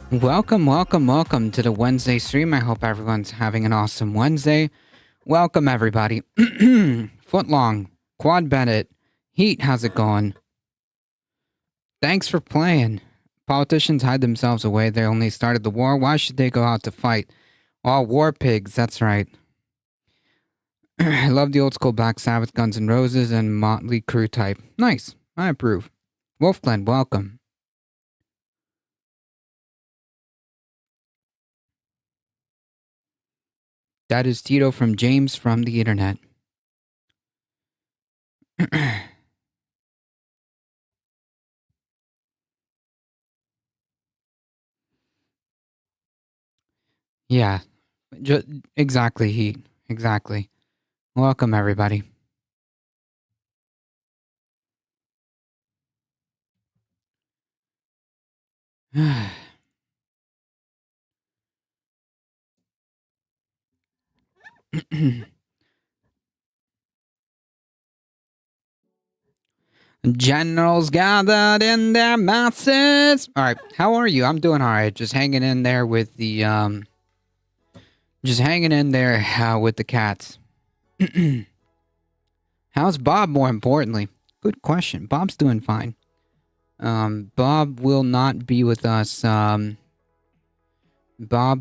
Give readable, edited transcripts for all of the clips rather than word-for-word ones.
Welcome to the Wednesday stream. I hope everyone's having an awesome Wednesday. Welcome, everybody. Footlong, Quad Bennett, Heat, how's it going? Thanks for playing. Politicians hide themselves away. They only started the war. Why should they go out to fight? All war pigs, that's right. I love the old school Black Sabbath, Guns N' Roses, and Motley Crue type. Nice. I approve. Wolfglen, welcome. That is Tito from James from the internet. Yeah, exactly, Heat. Exactly. Welcome, everybody. Generals gathered in their masses. All right, how are you? I'm doing all right. Just hanging in there with the just hanging in there with the cats. How's Bob? More importantly, good question. Bob's doing fine. Bob will not be with us. Bob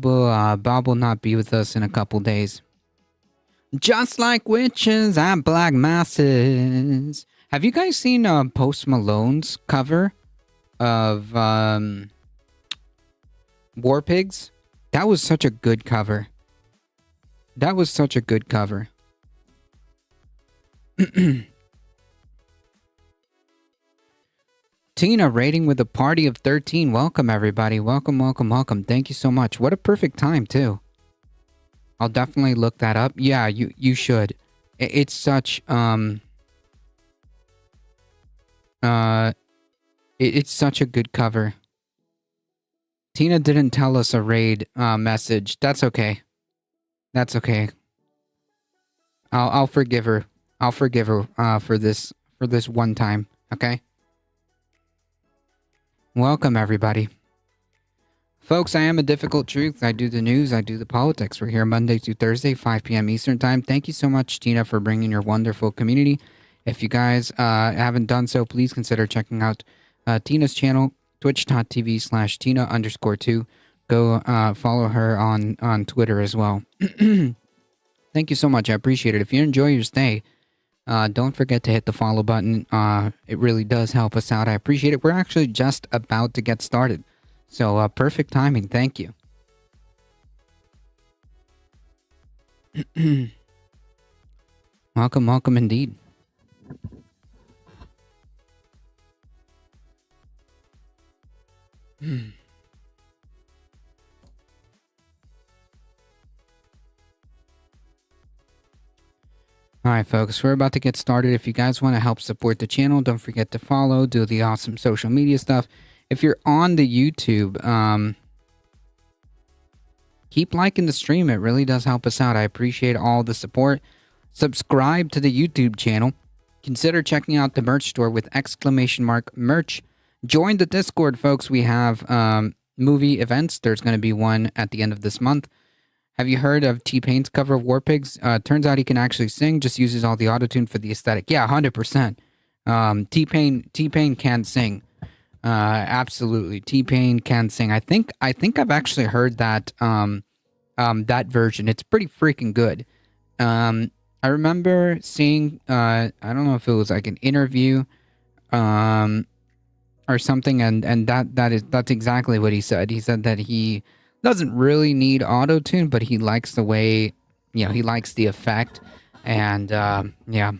will not be with us in a couple days. Just like witches and black masses. Have you guys seen Post Malone's cover of War Pigs? That was such a good cover. That was such a good cover. Tina rating with a party of 13. Welcome, everybody. Welcome. Thank you so much. What a perfect time, too. I'll definitely look that up. Yeah, you should. It's such it's such a good cover. Tina didn't tell us a raid message. That's okay. That's okay. I'll forgive her. I'll forgive her for this one time. Okay. Welcome, everybody. Folks, I am a difficult truth. I do the news. I do the politics. We're here Monday through Thursday, 5 p.m. Eastern time. Thank you so much, Tina, for bringing your wonderful community. If you guys haven't done so, please consider checking out Tina's channel, twitch.tv/Tina_2. Go follow her on Twitter as well. Thank you so much. I appreciate it. If you enjoy your stay, don't forget to hit the follow button. It really does help us out. I appreciate it. We're actually just about to get started. So, perfect timing. Thank you. Welcome indeed. Alright, folks, we're about to get started. If you guys want to help support the channel, don't forget to follow, do the awesome social media stuff. If you're on the YouTube, keep liking the stream. It really does help us out. I appreciate all the support. Subscribe to the YouTube channel. Consider checking out the merch store with !merch. Join the Discord, folks. We have movie events. There's going to be one at the end of this month. Have you heard of T-Pain's cover of War Pigs? Turns out he can actually sing, just uses all the autotune for the aesthetic. Yeah, 100%. T-Pain can sing. Absolutely. T-Pain can sing. I think I've actually heard that that version. It's pretty freaking good. I remember seeing I don't know if it was like an interview or something, and that's exactly what he said. He said that he doesn't really need auto-tune, but he likes the way, he likes the effect, and yeah.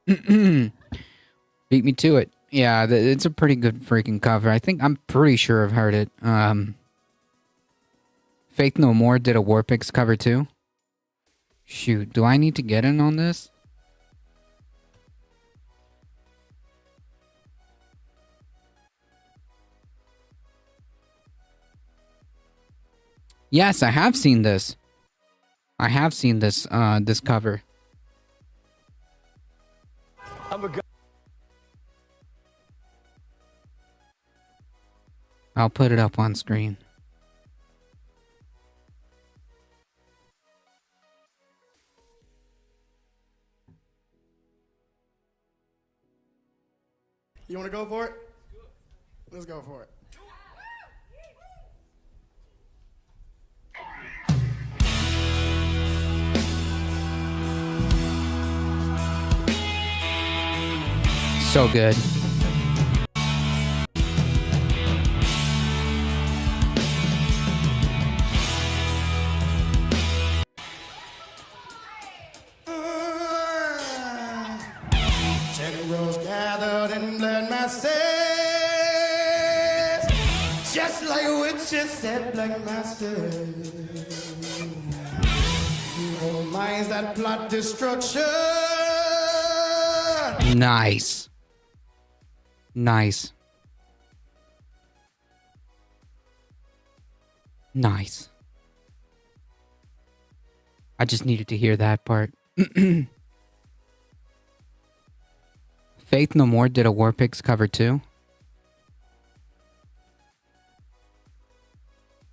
Beat me to it. Yeah, it's a pretty good freaking cover. I'm pretty sure I've heard it. Faith No More did a War Pigs cover too. Shoot, do I need to get in on this? Yes, I have seen this. I have seen this this cover. I'll put it up on screen. You want to go for it? Let's go for it. So good. Generals gathered in blood masses, just like witches said black masters. Evil minds that plot destruction. Nice. Nice. Nice. I just needed to hear that part. Faith No More did a War Pigs cover too.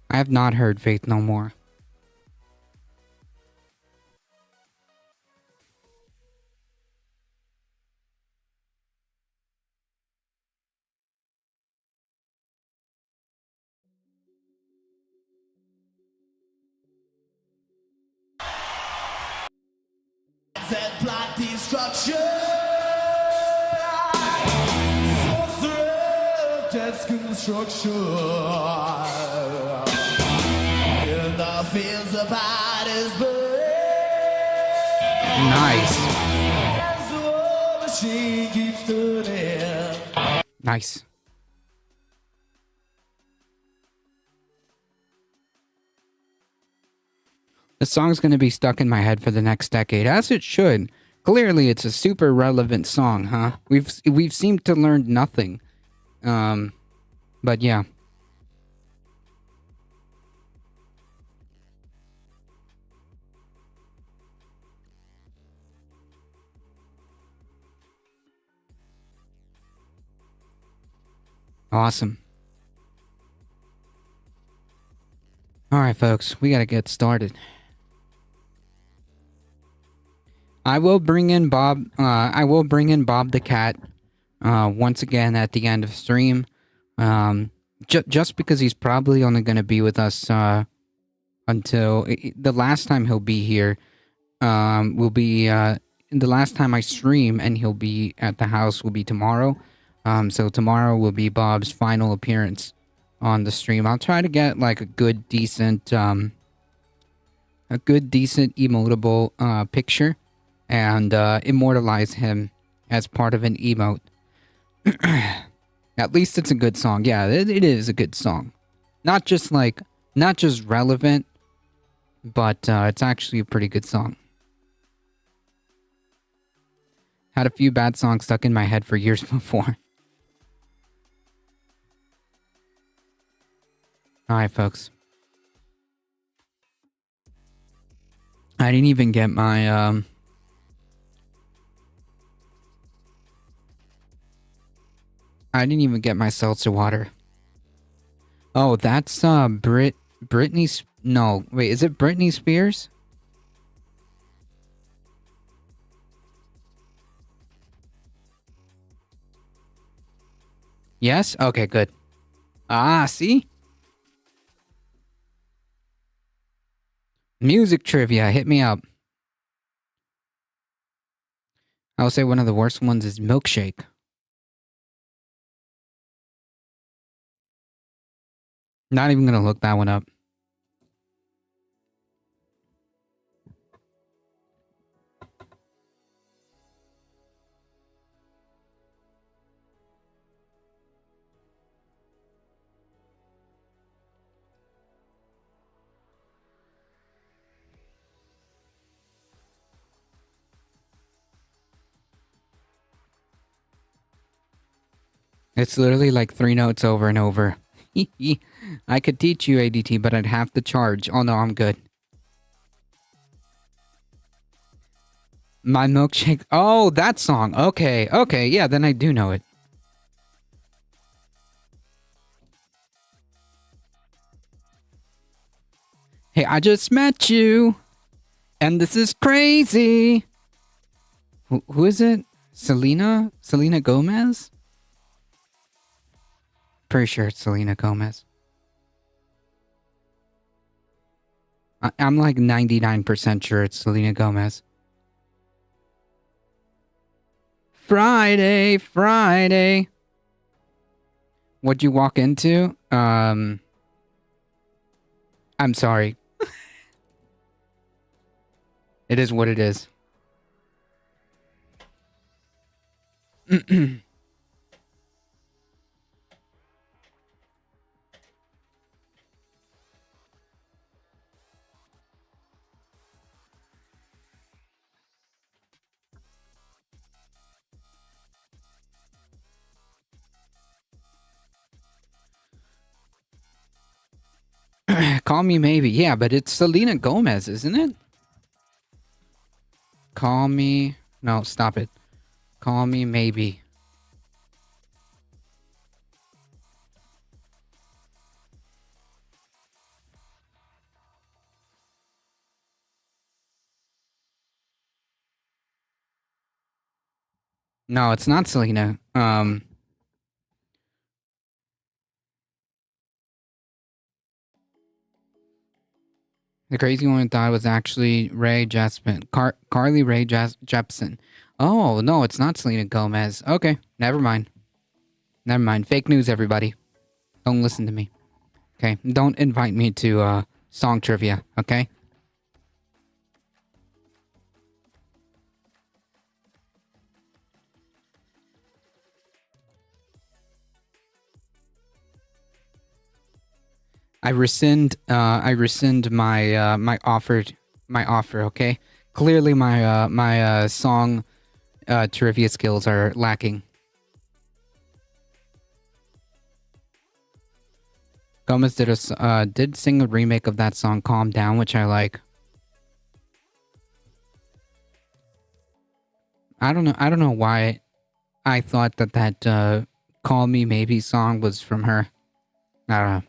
I have not heard Faith No More. That plot destruction. Death's construction. In the fields of Hattiesburg. Nice. As the war machine keeps turning. Nice. The song's going to be stuck in my head for the next decade, as it should. Clearly, it's a super relevant song, huh? We've seemed to learn nothing. But yeah. Awesome. All right, folks, we got to get started. I will bring in Bob the cat once again at the end of stream. Just because he's probably only going to be with us until the last time he'll be here will be the last time I stream, and he'll be at the house will be tomorrow. So tomorrow will be Bob's final appearance on the stream. I'll try to get like a good decent emotable picture and immortalize him as part of an emote. At least it's a good song. Yeah, it is a good song. Not just relevant, but it's actually a pretty good song. Had a few bad songs stuck in my head for years before. Alright, folks. I didn't even get my seltzer water. Oh, that's Britney. No, wait, is it Britney Spears? Yes? Okay, good. Ah, see? Music trivia, hit me up. I would say one of the worst ones is Milkshake. Not even gonna look that one up. It's literally like 3 notes over and over. I could teach you ADT, but I'd have to charge. Oh no, I'm good. My milkshake. Oh, that song. Okay, yeah, then I do know it. Hey, I just met you, and this is crazy. Who is it? Selena? Selena Gomez? Pretty sure it's Selena Gomez. I'm like 99% sure it's Selena Gomez. Friday, Friday. What'd you walk into? I'm sorry. It is what it is. Call me maybe. Yeah, but it's Selena Gomez, isn't it? Call me. No, stop it. Call me maybe. No, it's not Selena. The crazy one I thought was actually Ray Jepsen. Carly Ray Jepsen. Oh, no, it's not Selena Gomez. Okay, never mind. Never mind. Fake news, everybody. Don't listen to me. Okay, don't invite me to song trivia, okay? I rescind my my offer, okay? Clearly my song trivia skills are lacking. Gomez did sing a remake of that song Calm Down, which I like. I don't know why I thought that Call Me Maybe song was from her. I don't know.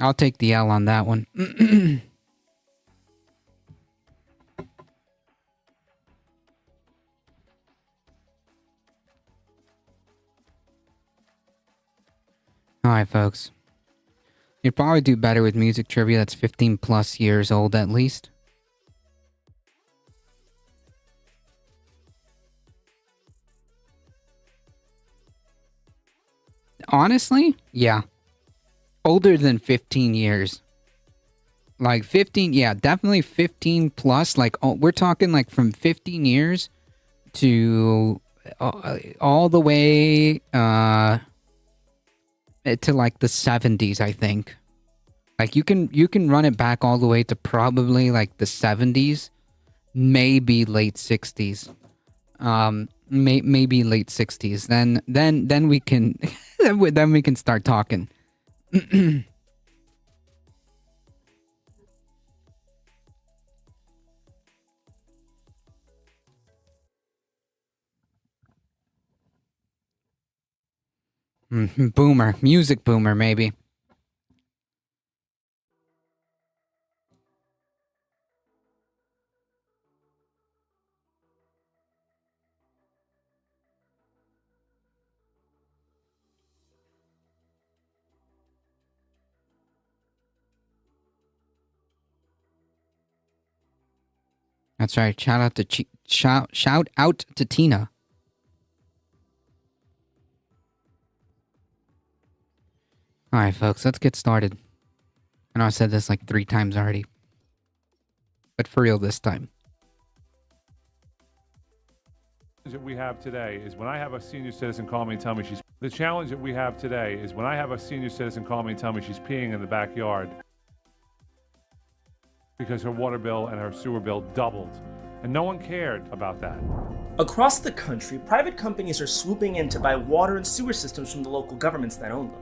I'll take the L on that one. Alright, folks. You'd probably do better with music trivia that's 15 plus years old at least. Honestly, yeah. Older than 15 years. Like 15, yeah, definitely 15 plus. Like, we're talking like from 15 years to all the way to like the 70s, I think. Like you can run it back all the way to probably like the 70s, maybe late 60s. Maybe late 60s. Then we can then we can start talking. Boomer, music boomer, maybe. That's right. Shout out to Tina. All right, folks, let's get started. I know I said this like 3 times already, but for real this time. That we have today is when I have a senior citizen call me and tell me she's. The challenge that we have today is when I have a senior citizen call me and tell me she's peeing in the backyard because her water bill and her sewer bill doubled, and no one cared about that. Across the country, private companies are swooping in to buy water and sewer systems from the local governments that own them.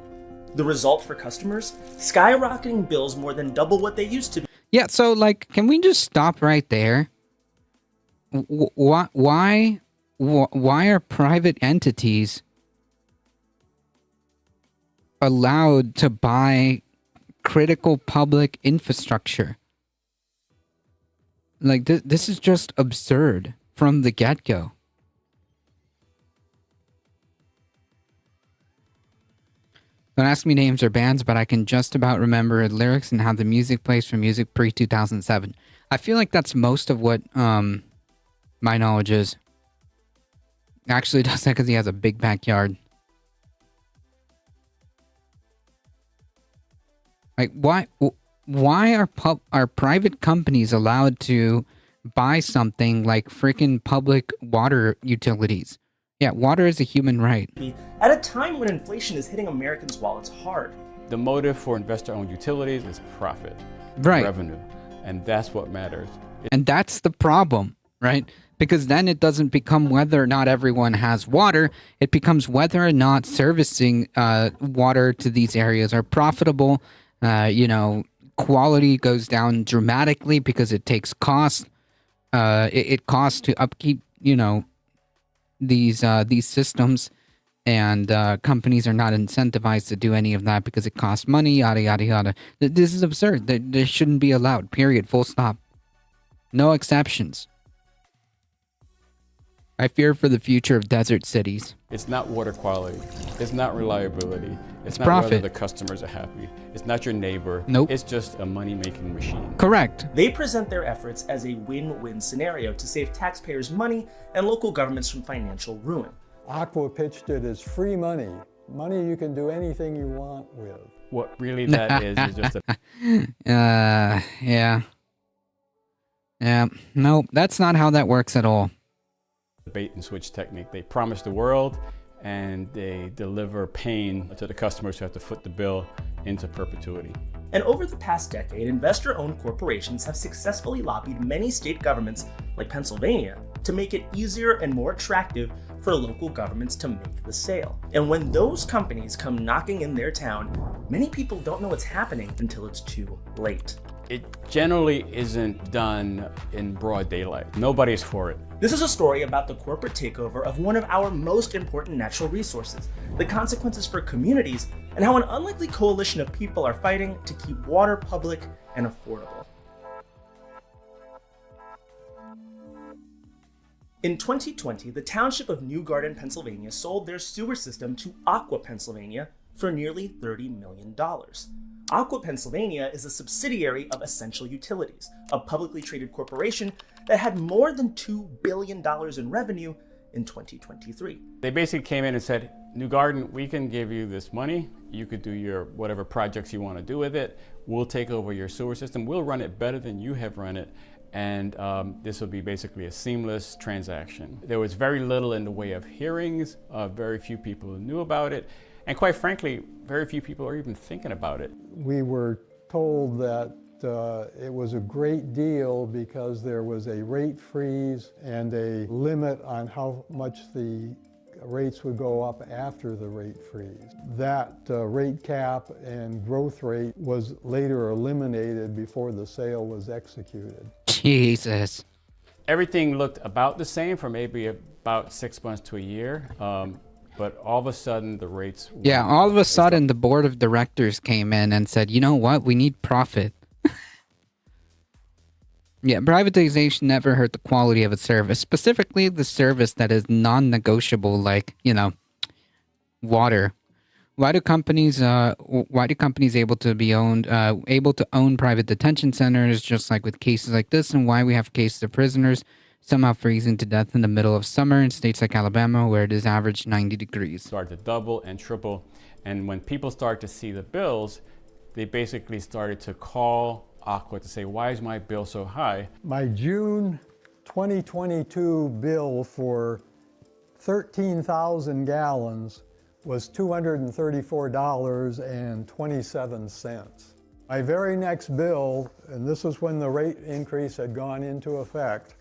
The result for customers? Skyrocketing bills more than double what they used to be. Yeah, so like, can we just stop right there? Why are private entities allowed to buy critical public infrastructure. Like, this is just absurd from the get-go. Don't ask me names or bands, but I can just about remember lyrics and how the music plays for music pre-2007. I feel like that's most of what my knowledge is. Actually does that because he has a big backyard. Like, why are private companies allowed to buy something like freaking public water utilities? Yeah, water is a human right. At a time when inflation is hitting Americans' wallets hard. The motive for investor-owned utilities is profit, right? Revenue, and that's what matters. And that's the problem, right? Because then it doesn't become whether or not everyone has water. It becomes whether or not servicing water to these areas are profitable. Quality goes down dramatically because it takes cost. It costs to upkeep, these systems, and companies are not incentivized to do any of that because it costs money, yada, yada, yada. This is absurd. This shouldn't be allowed, period, full stop. No exceptions. I fear for the future of desert cities. It's not water quality. It's not reliability. It's not profit. Whether the customers are happy. It's not your neighbor. Nope. It's just a money-making machine. Correct. They present their efforts as a win-win scenario to save taxpayers money and local governments from financial ruin. Aqua pitched it as free money. Money you can do anything you want with. What really that is just a yeah. Yeah. No, that's not how that works at all. bait and switch technique. They promise the world and they deliver pain to the customers who have to foot the bill into perpetuity. And over the past decade, investor-owned corporations have successfully lobbied many state governments, like Pennsylvania, to make it easier and more attractive for local governments to make the sale. And when those companies come knocking in their town, many people don't know what's happening until it's too late. It generally isn't done in broad daylight. Nobody's for it. This is a story about the corporate takeover of one of our most important natural resources, the consequences for communities, and how an unlikely coalition of people are fighting to keep water public and affordable. In 2020, the township of New Garden, Pennsylvania sold their sewer system to Aqua Pennsylvania for nearly $30 million. Aqua Pennsylvania is a subsidiary of Essential Utilities, a publicly traded corporation that had more than $2 billion in revenue in 2023. They basically came in and said, New Garden, we can give you this money. You could do your whatever projects you want to do with it. We'll take over your sewer system. We'll run it better than you have run it. And this will be basically a seamless transaction. There was very little in the way of hearings. Very few people knew about it. And quite frankly, very few people are even thinking about it. We were told that it was a great deal because there was a rate freeze and a limit on how much the rates would go up after the rate freeze. That rate cap and growth rate was later eliminated before the sale was executed. Jesus. Everything looked about the same for maybe about 6 months to a year. But all of a sudden, the rates... Yeah, all of a sudden, the board of directors came in and said, you know what? We need profit. Yeah, privatization never hurt the quality of a service, specifically the service that is non-negotiable, like, water. Why do companies able to own private detention centers, just like with cases like this, and why we have cases of prisoners somehow freezing to death in the middle of summer in states like Alabama, where it is average 90 degrees. Start to double and triple. And when people start to see the bills, they basically started to call Aqua to say, why is my bill so high? My June 2022 bill for 13,000 gallons was $234.27. My very next bill, and this was when the rate increase had gone into effect,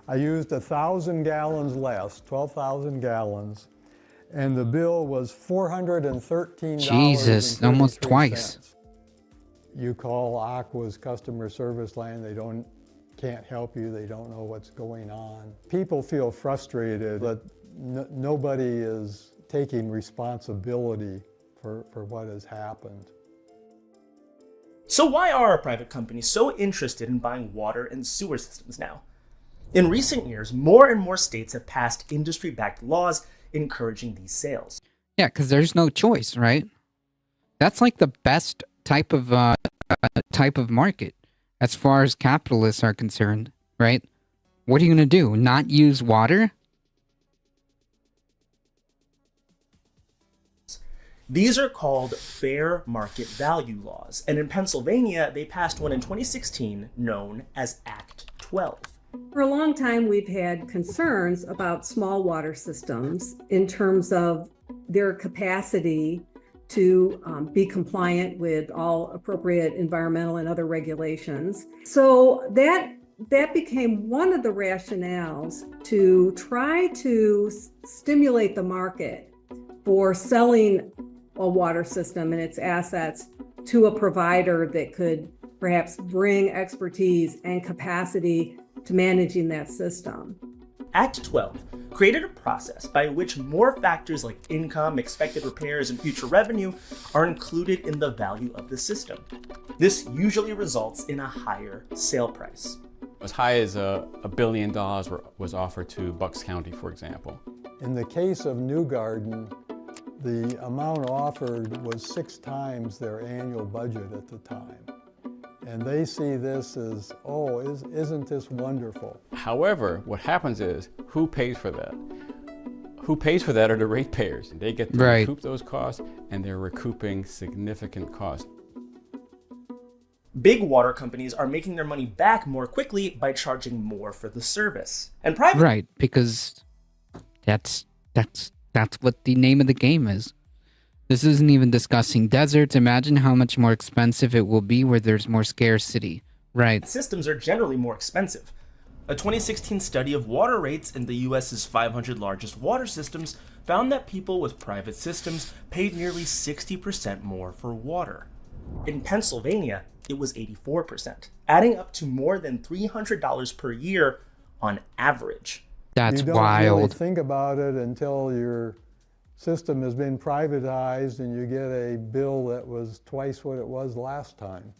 I used 1,000 gallons less, 12,000 gallons, and the bill was $413. Jesus, almost twice. You call Aqua's customer service line, they can't help you, they don't know what's going on. People feel frustrated that nobody is taking responsibility for what has happened. So why are private companies so interested in buying water and sewer systems now? In recent years, more and more states have passed industry-backed laws encouraging these sales. Yeah, because there's no choice, right? That's like the best type of market as far as capitalists are concerned, right? What are you going to do? Not use water? These are called fair market value laws, and in Pennsylvania, they passed one in 2016 known as Act 12. For a long time, we've had concerns about small water systems in terms of their capacity to be compliant with all appropriate environmental and other regulations. So that became one of the rationales to try to stimulate the market for selling a water system and its assets to a provider that could perhaps bring expertise and capacity to managing that system. Act 12 created a process by which more factors like income, expected repairs, and future revenue are included in the value of the system. This usually results in a higher sale price. As high as $1 billion was offered to Bucks County, for example. In the case of New Garden, the amount offered was 6 times their annual budget at the time. And they see this as, oh, isn't this wonderful? However, what happens is, who pays for that? Who pays for that are the ratepayers. They get to recoup those costs, and they're recouping significant costs. Big water companies are making their money back more quickly by charging more for the service. And private... Right, because that's what the name of the game is. This isn't even discussing deserts. Imagine how much more expensive it will be where there's more scarcity. Right. Systems are generally more expensive. A 2016 study of water rates in the US's 500 largest water systems found that people with private systems paid nearly 60% more for water. In Pennsylvania, it was 84%, adding up to more than $300 per year on average. That's wild. You don't really think about it until your system has been privatized and you get a bill that was twice what it was last time.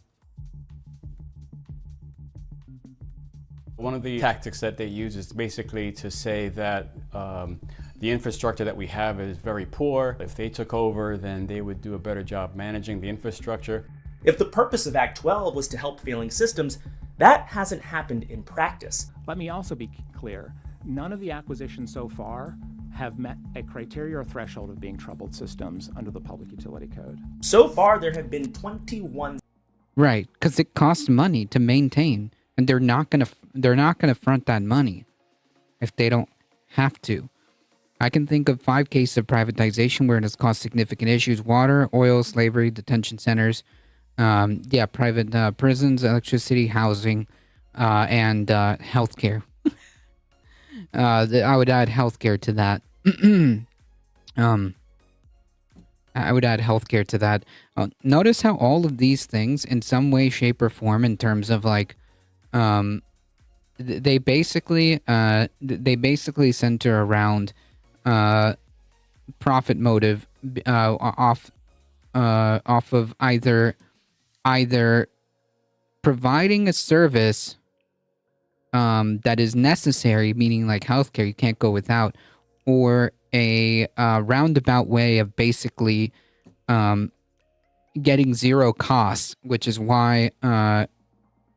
One of the tactics that they use is basically to say that the infrastructure that we have is very poor. If they took over, then they would do a better job managing the infrastructure. If the purpose of Act 12 was to help failing systems, that hasn't happened in practice. Let me also be clear. None of the acquisitions so far have met a criteria or threshold of being troubled systems under the Public Utility Code. So far, there have been 21. Right, because it costs money to maintain, and they're not gonna front that money if they don't have to. I can think of 5 cases of privatization where it has caused significant issues: water, oil, slavery, detention centers, private prisons, electricity, housing, and healthcare. I would add healthcare to that. I would add healthcare to that. Notice how all of these things, in some way, shape, or form, in terms of like, they basically center around profit motive off of either providing a service that is necessary, meaning like healthcare, you can't go without, or a roundabout way of basically getting zero costs, which is why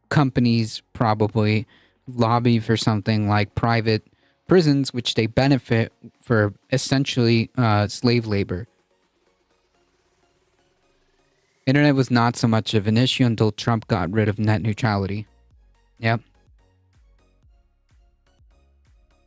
companies probably lobby for something like private prisons, which they benefit for essentially slave labor. Internet was not so much of an issue until Trump got rid of net neutrality. Yep.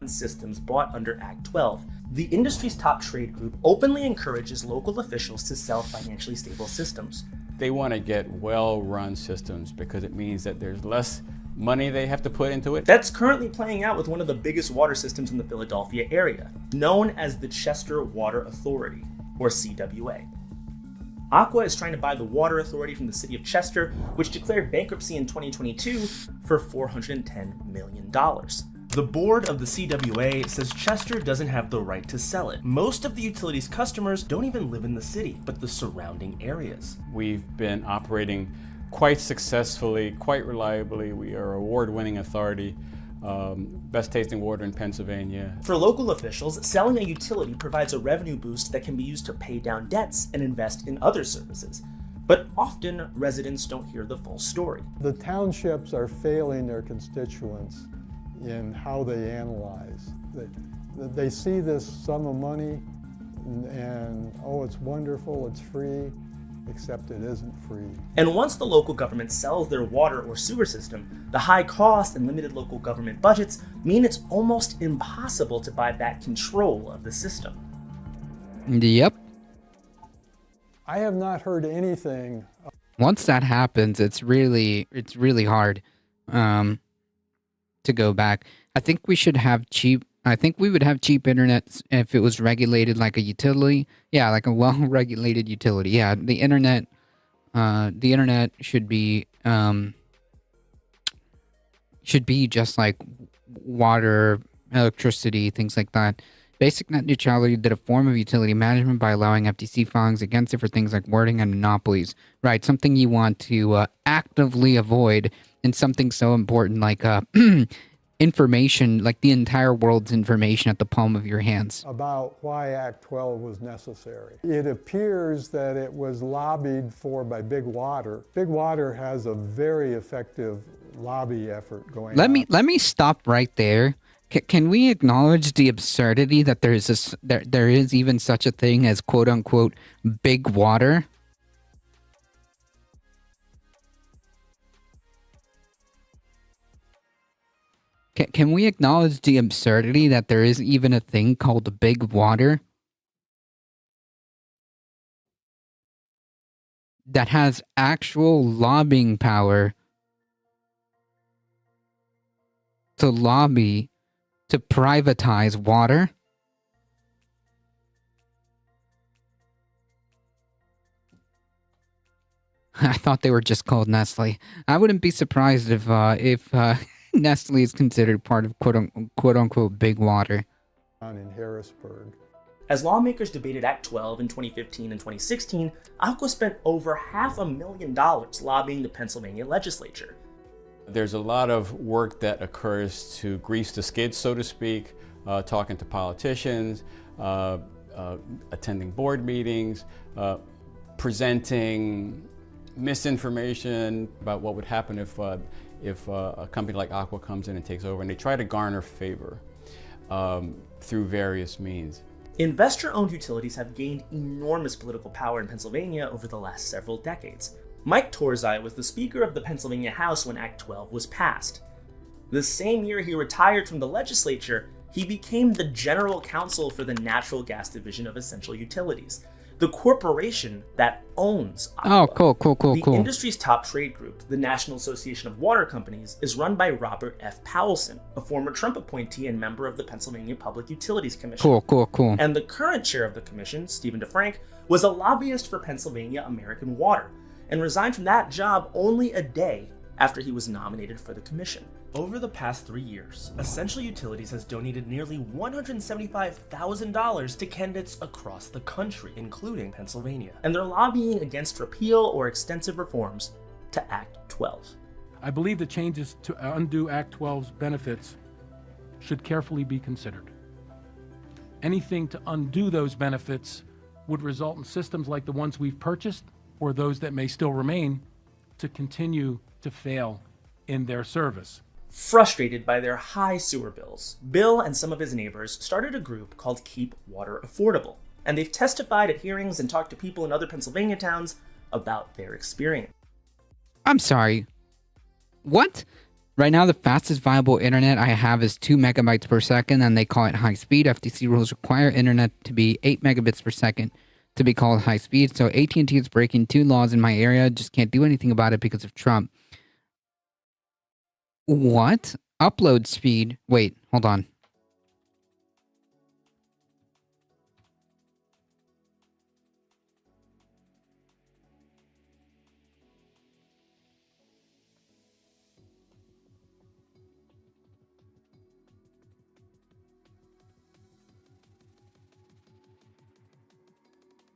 Systems bought under Act 12. The industry's top trade group openly encourages local officials to sell financially stable systems. They want to get well-run systems because it means that there's less money they have to put into it. That's currently playing out with one of the biggest water systems in the Philadelphia area, known as the Chester Water Authority, or CWA. Aqua is trying to buy the water authority from the city of Chester, which declared bankruptcy in 2022 for $410 million. The board of the CWA says Chester doesn't have the right to sell it. Most of the utility's customers don't even live in the city, but the surrounding areas. We've been operating quite successfully, quite reliably. We are award-winning authority, best tasting water in Pennsylvania. For local officials, selling a utility provides a revenue boost that can be used to pay down debts and invest in other services. But often, residents don't hear the full story. The townships are failing their constituents in how they analyze. They see this sum of money and oh, it's wonderful, it's free, except it isn't free. And once the local government sells their water or sewer system, the high cost and limited local government budgets mean it's almost impossible to buy back control of the system. Yep. I have not heard anything. Once that happens, it's really hard to go back. I think we should have cheap. I think we would have cheap internet if it was regulated like a utility. Yeah, like a well-regulated utility. Yeah, the internet should be just like water, electricity, things like that. Basic net neutrality did a form of utility management by allowing FTC filings against it for things like wording and monopolies. Right, something you want to actively avoid in something so important like information, like the entire world's information at the palm of your hands. About why Act 12 was necessary. It appears that it was lobbied for by Big Water. Big Water has a very effective lobby effort going on. Let me stop right there. Can we acknowledge the absurdity that there is even such a thing as quote unquote Big Water? Can we acknowledge the absurdity that there is even a thing called Big Water? That has actual lobbying power to lobby to privatize water? I thought they were just called Nestle. I wouldn't be surprised if Nestle is considered part of quote unquote Big Water. In Harrisburg. As lawmakers debated Act 12 in 2015 and 2016, Aqua spent over $500,000 lobbying the Pennsylvania legislature. There's a lot of work that occurs to grease the skids, so to speak, talking to politicians, attending board meetings, presenting misinformation about what would happen if a company like Aqua comes in and takes over, and they try to garner favor through various means. Investor-owned utilities have gained enormous political power in Pennsylvania over the last several decades. Mike Torzai was the Speaker of the Pennsylvania House when Act 12 was passed. The same year he retired from the legislature, he became the General Counsel for the Natural Gas Division of Essential Utilities, the corporation that owns Aqua. Oh, cool. The industry's top trade group, the National Association of Water Companies, is run by Robert F. Powelson, a former Trump appointee and member of the Pennsylvania Public Utilities Commission. Cool. And the current chair of the commission, Stephen DeFrank, was a lobbyist for Pennsylvania American Water, and resigned from that job only a day after he was nominated for the commission. Over the past 3 years, Essential Utilities has donated nearly $175,000 to candidates across the country, including Pennsylvania, and they're lobbying against repeal or extensive reforms to Act 12. I believe the changes to undo Act 12's benefits should carefully be considered. Anything to undo those benefits would result in systems like the ones we've purchased, or those that may still remain, to continue to fail in their service. Frustrated by their high sewer bills, Bill and some of his neighbors started a group called Keep Water Affordable, and they've testified at hearings and talked to people in other Pennsylvania towns about their experience. I'm sorry. What? Right now, the fastest viable internet I have is 2 megabytes per second, and they call it high speed. FTC rules require internet to be 8 megabits per second to be called high speed. So AT&T is breaking 2 laws in my area. Just can't do anything about it because of Trump. What? Upload speed. Wait, hold on.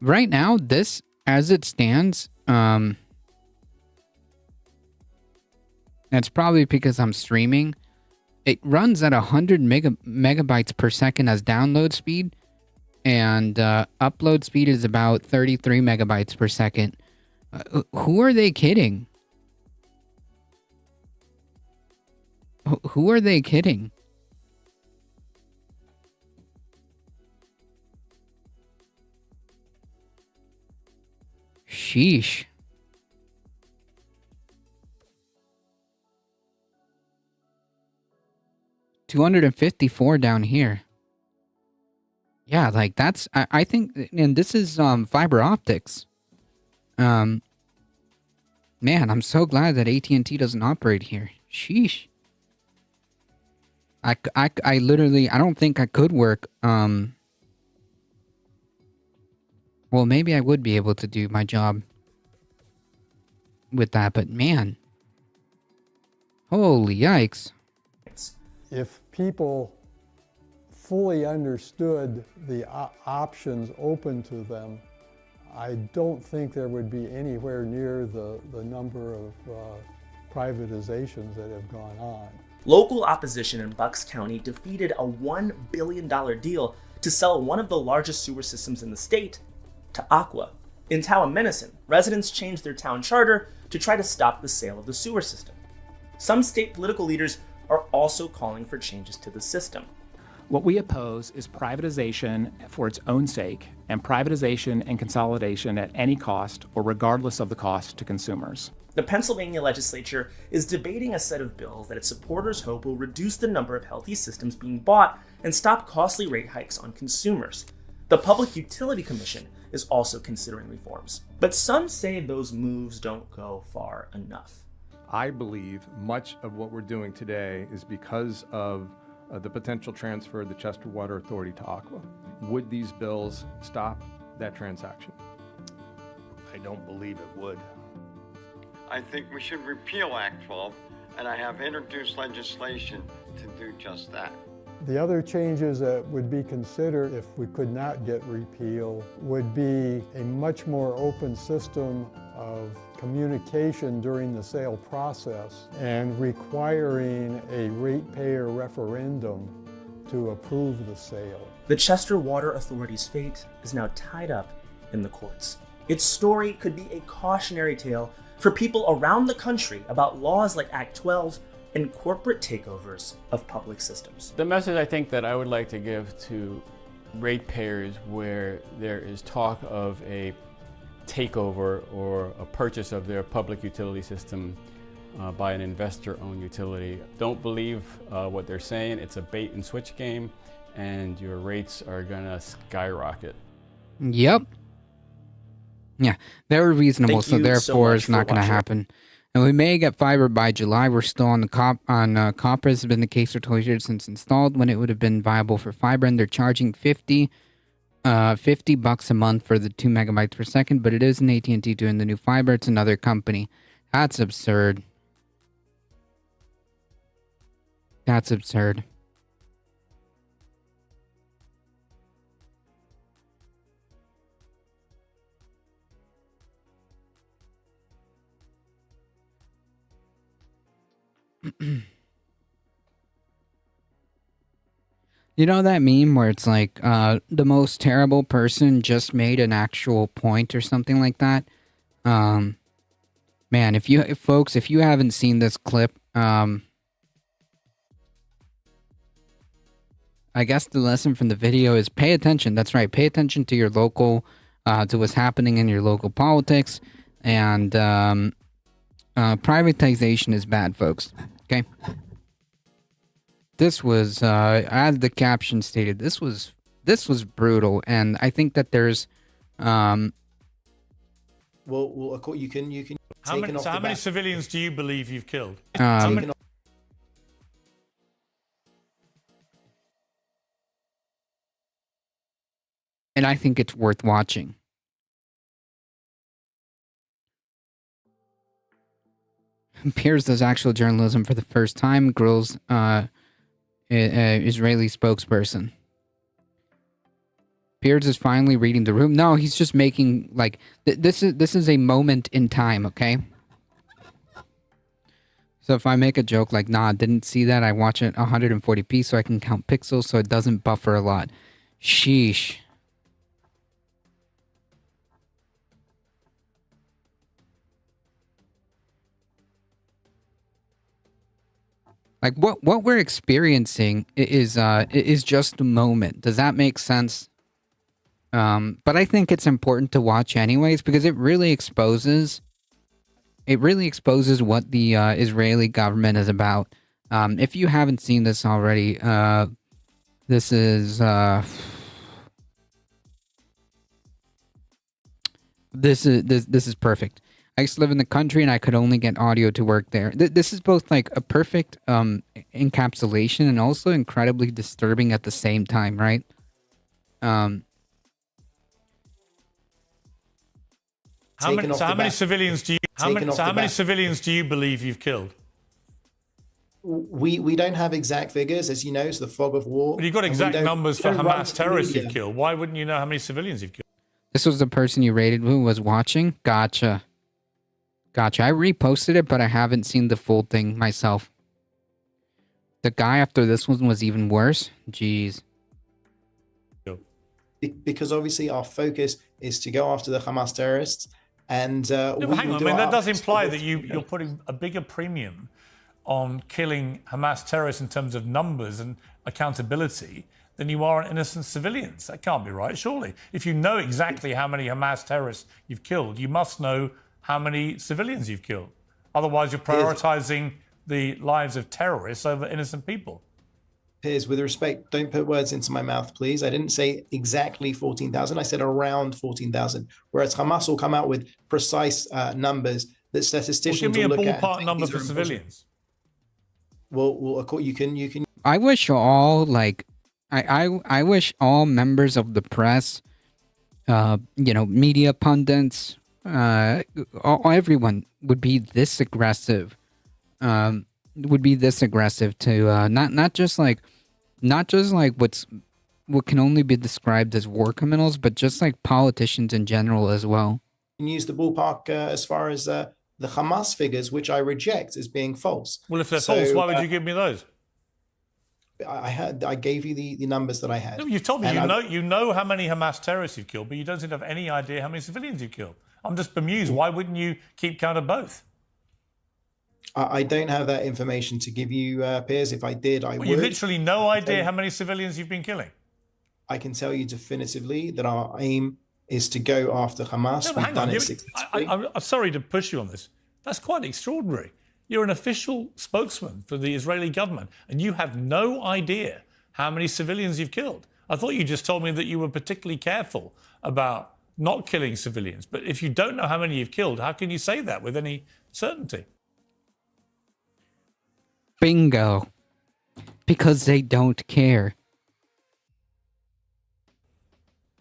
Right now, this, as it stands, That's probably because I'm streaming. It runs at 100 megabytes per second as download speed, and upload speed is about 33 megabytes per second. Who are they kidding? Who are they kidding? Sheesh. $254 down here. Yeah, like that's I think, and this is fiber optics. Man, I'm so glad that AT&T doesn't operate here. Sheesh. I literally, I don't think I could work. Well, maybe I would be able to do my job with that, but man. Holy yikes. If people fully understood the options open to them, I don't think there would be anywhere near the number of privatizations that have gone on. Local opposition in Bucks County defeated a $1 billion deal to sell one of the largest sewer systems in the state to Aqua. In Towamencin, residents changed their town charter to try to stop the sale of the sewer system. Some state political leaders are also calling for changes to the system. What we oppose is privatization for its own sake, and privatization and consolidation at any cost or regardless of the cost to consumers. The Pennsylvania legislature is debating a set of bills that its supporters hope will reduce the number of healthy systems being bought and stop costly rate hikes on consumers. The Public Utility Commission is also considering reforms, but some say those moves don't go far enough. I believe much of what we're doing today is because of the potential transfer of the Chester Water Authority to Aqua. Would these bills stop that transaction? I don't believe it would. I think we should repeal Act 12, and I have introduced legislation to do just that. The other changes that would be considered if we could not get repeal would be a much more open system of communication during the sale process and requiring a ratepayer referendum to approve the sale. The Chester Water Authority's fate is now tied up in the courts. Its story could be a cautionary tale for people around the country about laws like Act 12 and corporate takeovers of public systems. The message I think that I would like to give to ratepayers where there is talk of a takeover or a purchase of their public utility system by an investor-owned utility. Don't believe what they're saying. It's a bait and switch game, and your rates are gonna skyrocket. Yep. Yeah, they're reasonable, so therefore it's not going to happen. And we may get fiber by July. We're still on the copper. This has been the case for 20 years since installed, when it would have been viable for fiber, and they're charging $50 a month for the 2 megabytes per second. But it isn't AT&T doing the new fiber; it's another company. That's absurd. That's absurd. You know that meme where it's like the most terrible person just made an actual point or something like that? Man, if you haven't seen this clip, I guess the lesson from the video is pay attention. That's right, pay attention to your local, to what's happening in your local politics, and privatization is bad, folks. Okay. This was, as the caption stated, this was brutal, and I think that there's, Well, you can. How many civilians do you believe you've killed? and I think it's worth watching. Piers does actual journalism for the first time. Grills, Israeli spokesperson. Piers is finally reading the room. No, he's just making, like, this is a moment in time, okay? So if I make a joke like, nah, didn't see that, I watch it 140p so I can count pixels so it doesn't buffer a lot. Sheesh. Like what we're experiencing is just a moment. Does that make sense? But I think it's important to watch anyways because it really exposes what the Israeli government is about. If you haven't seen this already, this is perfect. I used to live in the country and I could only get audio to work there. This is both like a perfect encapsulation and also incredibly disturbing at the same time, right? How many civilians do you believe you've killed? We don't have exact figures, as you know. It's the fog of war. But you've got exact numbers for Hamas terrorists you've killed. Why wouldn't you know how many civilians you've killed? This was the person you rated who was watching? Gotcha. I reposted it, but I haven't seen the full thing myself. The guy after this one was even worse? Jeez. Because obviously our focus is to go after the Hamas terrorists. And hang on, I mean, that does imply that you're putting a bigger premium on killing Hamas terrorists in terms of numbers and accountability than you are on innocent civilians. That can't be right, surely. If you know exactly how many Hamas terrorists you've killed, you must know how many civilians you've killed. Otherwise, you're prioritizing the lives of terrorists over innocent people. Piers, with respect, don't put words into my mouth, please. I didn't say exactly 14,000. I said around 14,000. Whereas Hamas will come out with precise numbers that statisticians will look at. Give me a ballpark number for civilians. Well, you can. I wish all I wish all members of the press, media pundits, everyone would be this aggressive. Would be this aggressive to not just like what can only be described as war criminals, but just like politicians in general as well. You can use the ballpark as far as the Hamas figures, which I reject as being false. Well, if they're false, why would you give me those? I gave you the numbers that I had. No, you've told me you know how many Hamas terrorists you've killed, but you don't seem to have any idea how many civilians you've killed. I'm just bemused. Why wouldn't you keep count of both? I don't have that information to give you, Piers. If I did, I would. You literally no idea how many civilians you've been killing. I can tell you definitively that our aim is to go after Hamas. No, hang on. I'm sorry to push you on this. That's quite extraordinary. You're an official spokesman for the Israeli government, and you have no idea how many civilians you've killed. I thought you just told me that you were particularly careful about not killing civilians. But if you don't know how many you've killed, how can you say that with any certainty? Bingo. Because they don't care.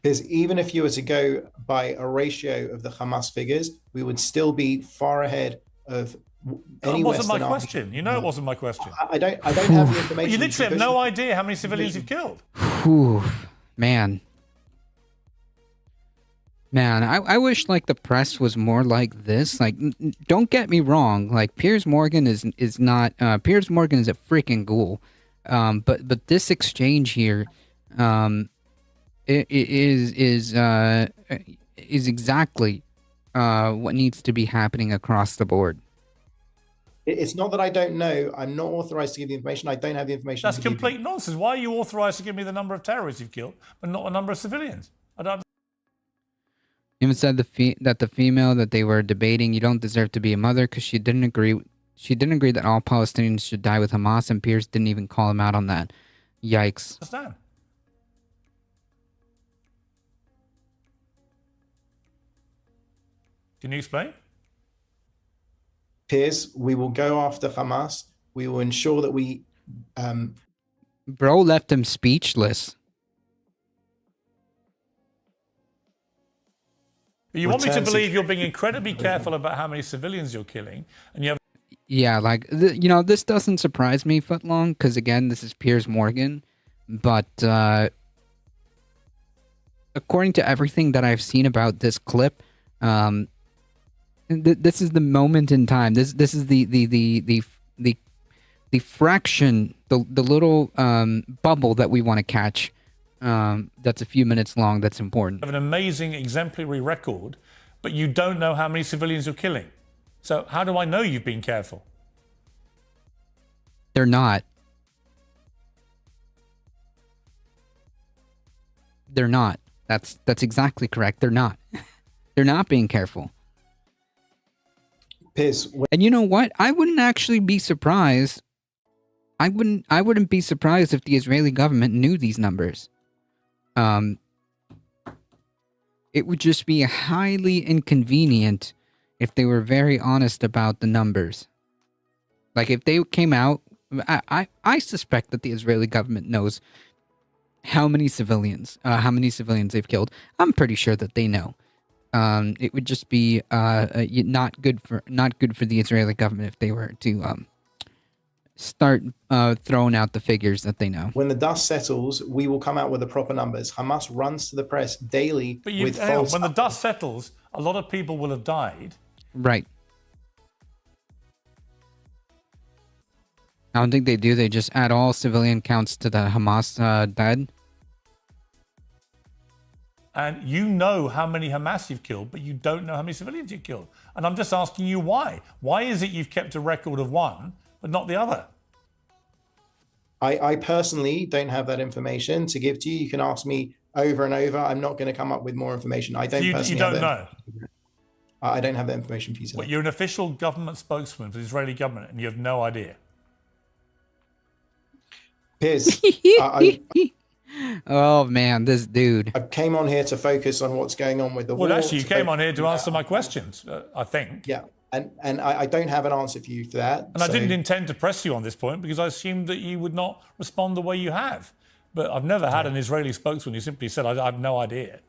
Because even if you were to go by a ratio of the Hamas figures, we would still be far ahead of any Western army. That wasn't my question. You know it wasn't my question. I don't have the information. You literally have no idea how many civilians you've killed. Whew, man. Man, I wish like the press was more like this. Like, don't get me wrong. Like Piers Morgan is not. Piers Morgan is a freaking ghoul. But this exchange here, is exactly what needs to be happening across the board. It's not that I don't know. I'm not authorized to give the information. I don't have the information. That's complete nonsense. Why are you authorized to give me the number of terrorists you've killed, but not the number of civilians? I don't. Even said that the female that they were debating, you don't deserve to be a mother, because she didn't agree that all Palestinians should die with Hamas, and Piers didn't even call him out on that. Yikes. Understand. Can you explain? Piers, we will go after Hamas. We will ensure that we... Bro left him speechless. But you want me to believe you're being incredibly careful about how many civilians you're killing, and you have... Yeah, like, this doesn't surprise me, Footlong, because, again, this is Piers Morgan, but, according to everything that I've seen about this clip, this is the moment in time. This is the fraction, the little bubble that we want to catch, that's a few minutes long, that's important. You have an amazing exemplary record, but you don't know how many civilians you're killing. So how do I know you've been careful? They're not. They're not. That's exactly correct. They're not. They're not being careful. And you know what? I wouldn't actually be surprised. I wouldn't be surprised if the Israeli government knew these numbers. It would just be highly inconvenient if they were very honest about the numbers. Like if they came out, I suspect that the Israeli government knows how many civilians they've killed. I'm pretty sure that they know. It would just be not good for the Israeli government if they were to start throwing out the figures that they know. When the dust settles, we will come out with the proper numbers. Hamas runs to the press daily with false. When the dust settles, a lot of people will have died. Right. I don't think they do. They just add all civilian counts to the Hamas dead. And you know how many Hamas you've killed, but you don't know how many civilians you've killed. And I'm just asking you why. Why is it you've kept a record of one, but not the other? I personally don't have that information to give to you. You can ask me over and over. I'm not going to come up with more information. I don't personally you don't know? I don't have that information for you today. But you're an official government spokesman for the Israeli government, and you have no idea. Piers, oh man, this dude. I came on here to focus on what's going on with the war. Well, actually, you came on here to answer my questions, I think. Yeah, and I don't have an answer for you for that. And I didn't intend to press you on this point because I assumed that you would not respond the way you have. But I've never had an Israeli spokesman who simply said, I have no idea.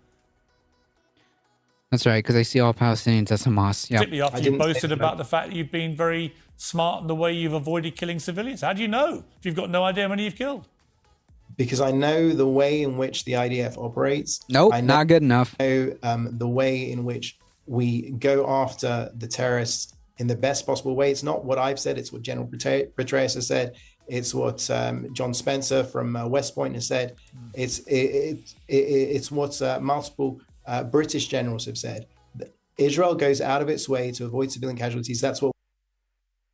That's right, because I see all Palestinians as Hamas. Yeah. Particularly after you boasted about the fact that you've been very smart in the way you've avoided killing civilians. How do you know if you've got no idea how many you've killed? Because I know the way in which the IDF operates. Nope, not good enough. I know the way in which we go after the terrorists in the best possible way. It's not what I've said. It's what General Petraeus has said. It's what John Spencer from West Point has said. It's what multiple British generals have said. Israel goes out of its way to avoid civilian casualties. That's what.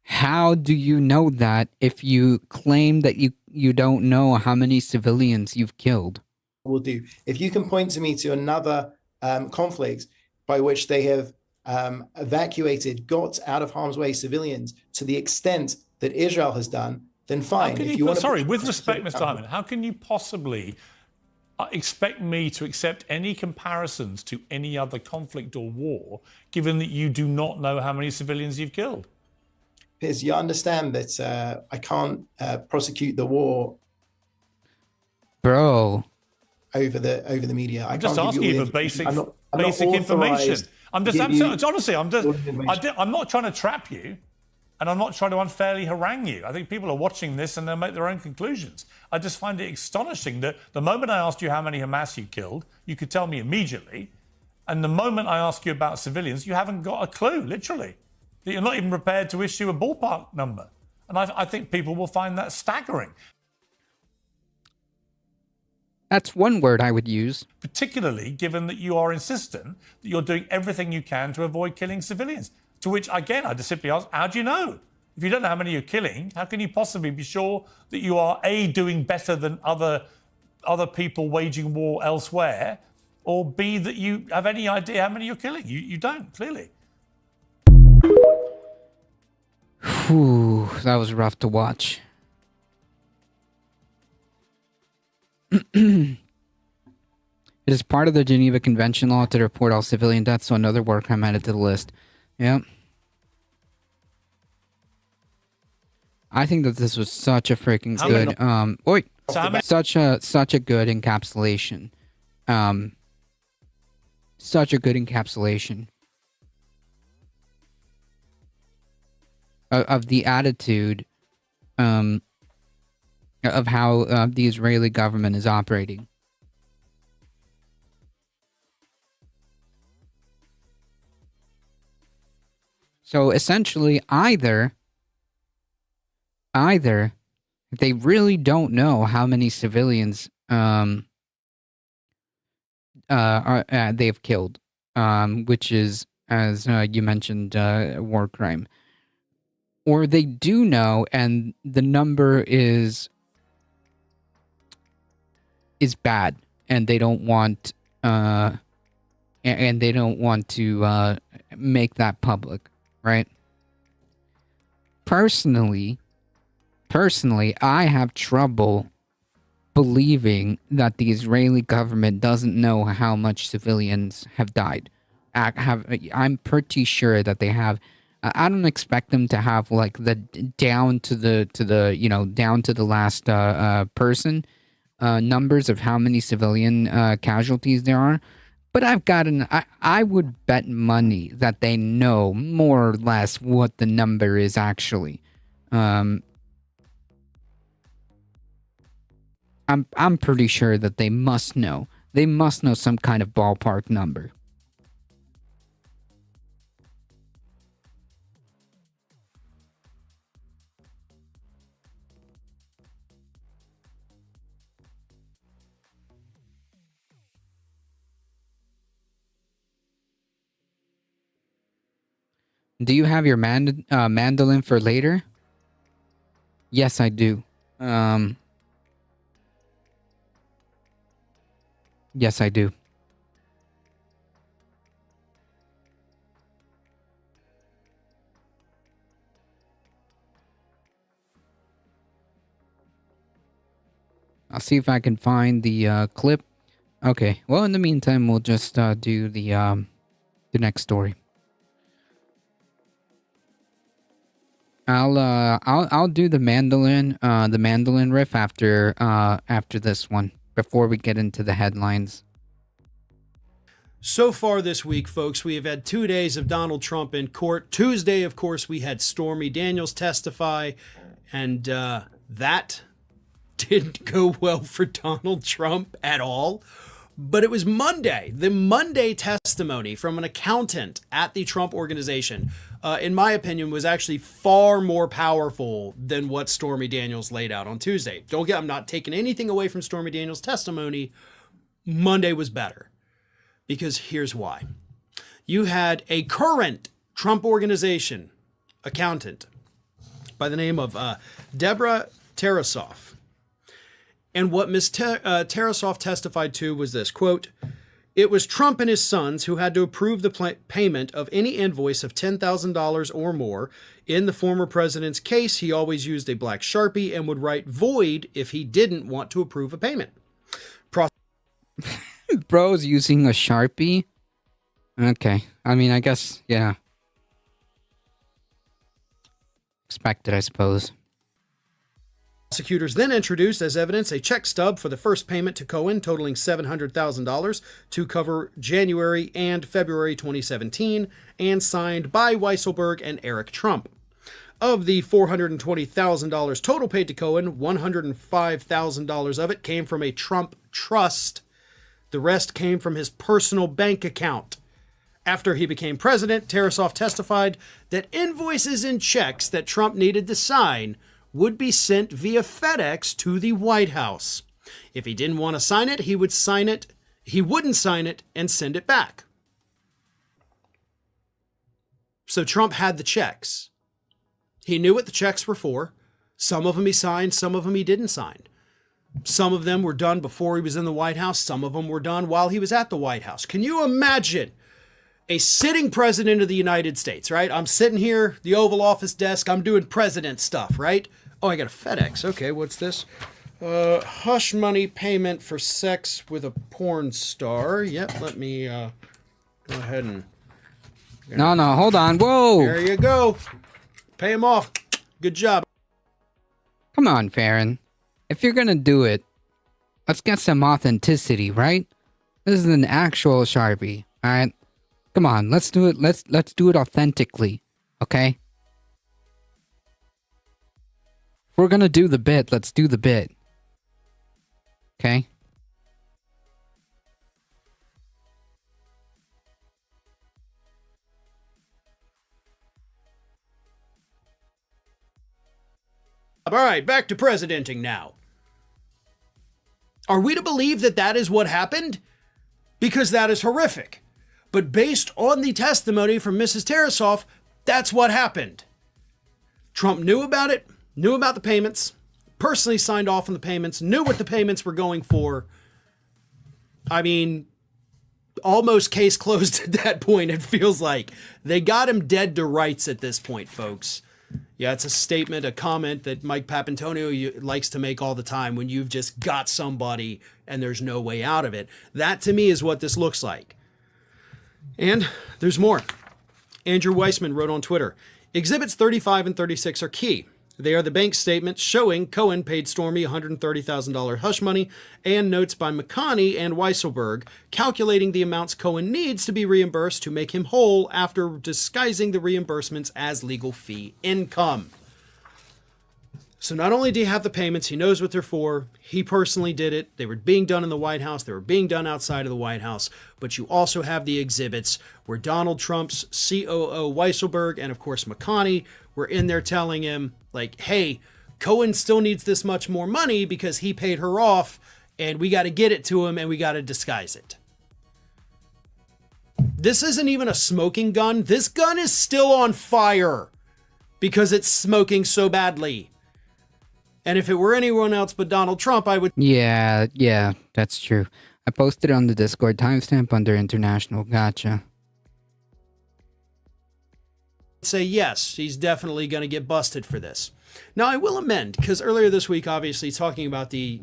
How do you know that if you claim that you don't know how many civilians you've killed? Will do. If you can point to me to another conflict by which they have evacuated, got out of harm's way civilians to the extent that Israel has done, then fine. With respect, Mr. Hyman, how can you possibly expect me to accept any comparisons to any other conflict or war, given that you do not know how many civilians you've killed? Piers, you understand that I can't prosecute the war, bro, over the media. I'm just asking you for basic information. I'm not trying to trap you, and I'm not trying to unfairly harangue you. I think people are watching this and they'll make their own conclusions. I just find it astonishing that the moment I asked you how many Hamas you killed, you could tell me immediately, and the moment I ask you about civilians, you haven't got a clue, literally. That you're not even prepared to issue a ballpark number. And I think people will find that staggering. That's one word I would use. Particularly given that you are insistent that you're doing everything you can to avoid killing civilians. To which, again, I just simply ask, how do you know? If you don't know how many you're killing, how can you possibly be sure that you are, A, doing better than other people waging war elsewhere, or B, that you have any idea how many you're killing? You don't, clearly. Whew, that was rough to watch. It is part of the Geneva Convention law to report all civilian deaths, so another war crime added to the list. Yep. I think that this was such a freaking good such a good encapsulation. Such a good encapsulation of the attitude of how the Israeli government is operating. So essentially, either either they really don't know how many civilians they've killed, which is, as you mentioned, a war crime, or they do know and the number is bad, and they don't want and they don't want to make that public, right? Personally, I have trouble believing that the Israeli government doesn't know how much civilians have died. I'm pretty sure that they have. I don't expect them to have like the down to the last person numbers of how many civilian casualties there are. But I would bet money that they know more or less what the number is actually. I'm pretty sure that they must know. They must know some kind of ballpark number. Do you have your mandolin for later? Yes, I do. Yes, I do. I'll see if I can find the clip. Okay. Well, in the meantime, we'll just do the next story. I'll do the mandolin riff after this one, before we get into the headlines. So far this week, folks, we have had 2 days of Donald Trump in court. Tuesday, of course, we had Stormy Daniels testify, and that didn't go well for Donald Trump at all. But it was Monday, the Monday testimony from an accountant at the Trump Organization, in my opinion, was actually far more powerful than what Stormy Daniels laid out on Tuesday. I'm not taking anything away from Stormy Daniels' testimony. Monday was better, because here's why. You had a current Trump Organization accountant by the name of Deborah Tarasoff. And what Ms. Tarasoff testified to was this, quote, "It was Trump and his sons who had to approve the payment of any invoice of $10,000 or more. In the former president's case, he always used a black Sharpie and would write void if he didn't want to approve a payment." Bro's using a Sharpie? Okay. I mean, I guess, yeah. Expected, I suppose. Prosecutors then introduced as evidence a check stub for the first payment to Cohen totaling $700,000 to cover January and February 2017, and signed by Weisselberg and Eric Trump. Of the $420,000 total paid to Cohen, $105,000 of it came from a Trump trust. The rest came from his personal bank account. After he became president, Tarasoff testified that invoices and checks that Trump needed to sign would be sent via FedEx to the White House. If he didn't want to sign it, he wouldn't sign it and send it back. So Trump had the checks. He knew what the checks were for. Some of them he signed, some of them he didn't sign. Some of them were done before he was in the White House. Some of them were done while he was at the White House. Can you imagine a sitting president of the United States, right? I'm sitting here, the Oval Office desk, I'm doing president stuff, right? Oh, I got a FedEx. Okay, what's this? Hush money payment for sex with a porn star. Yep, let me go ahead and... No, hold on. Whoa! There you go. Pay him off. Good job. Come on, Farron. If you're gonna do it, let's get some authenticity, right? This is an actual Sharpie, alright? Come on, let's do it. Let's do it authentically, okay? If we're gonna do the bit, let's do the bit. Okay? All right, back to presidenting now. Are we to believe that that is what happened? Because that is horrific. But based on the testimony from Mrs. Tarasoff, that's what happened. Trump knew about it, knew about the payments, personally signed off on the payments, knew what the payments were going for. I mean, almost case closed at that point, it feels like. They got him dead to rights at this point, folks. Yeah, it's a statement, a comment that Mike Papantonio likes to make all the time when you've just got somebody and there's no way out of it. That, to me, is what this looks like. And there's more. Andrew Weissman wrote on Twitter, Exhibits 35 and 36 are key. They are the bank statements showing Cohen paid Stormy $130,000 hush money and notes by McConney and Weisselberg calculating the amounts Cohen needs to be reimbursed to make him whole after disguising the reimbursements as legal fee income. So not only do you have the payments, he knows what they're for, he personally did it, they were being done in the White House, they were being done outside of the White House, but you also have the exhibits where Donald Trump's COO Weisselberg and of course McConney were in there telling him, like, hey, Cohen still needs this much more money because he paid her off and we got to get it to him and we got to disguise it. This isn't even a smoking gun. This gun is still on fire because it's smoking so badly. And if it were anyone else but Donald Trump, I would... Yeah, that's true. I posted it on the Discord, timestamp under international. Gotcha. say yes, he's definitely going to get busted for this. Now, I will amend, because earlier this week, obviously, talking about the,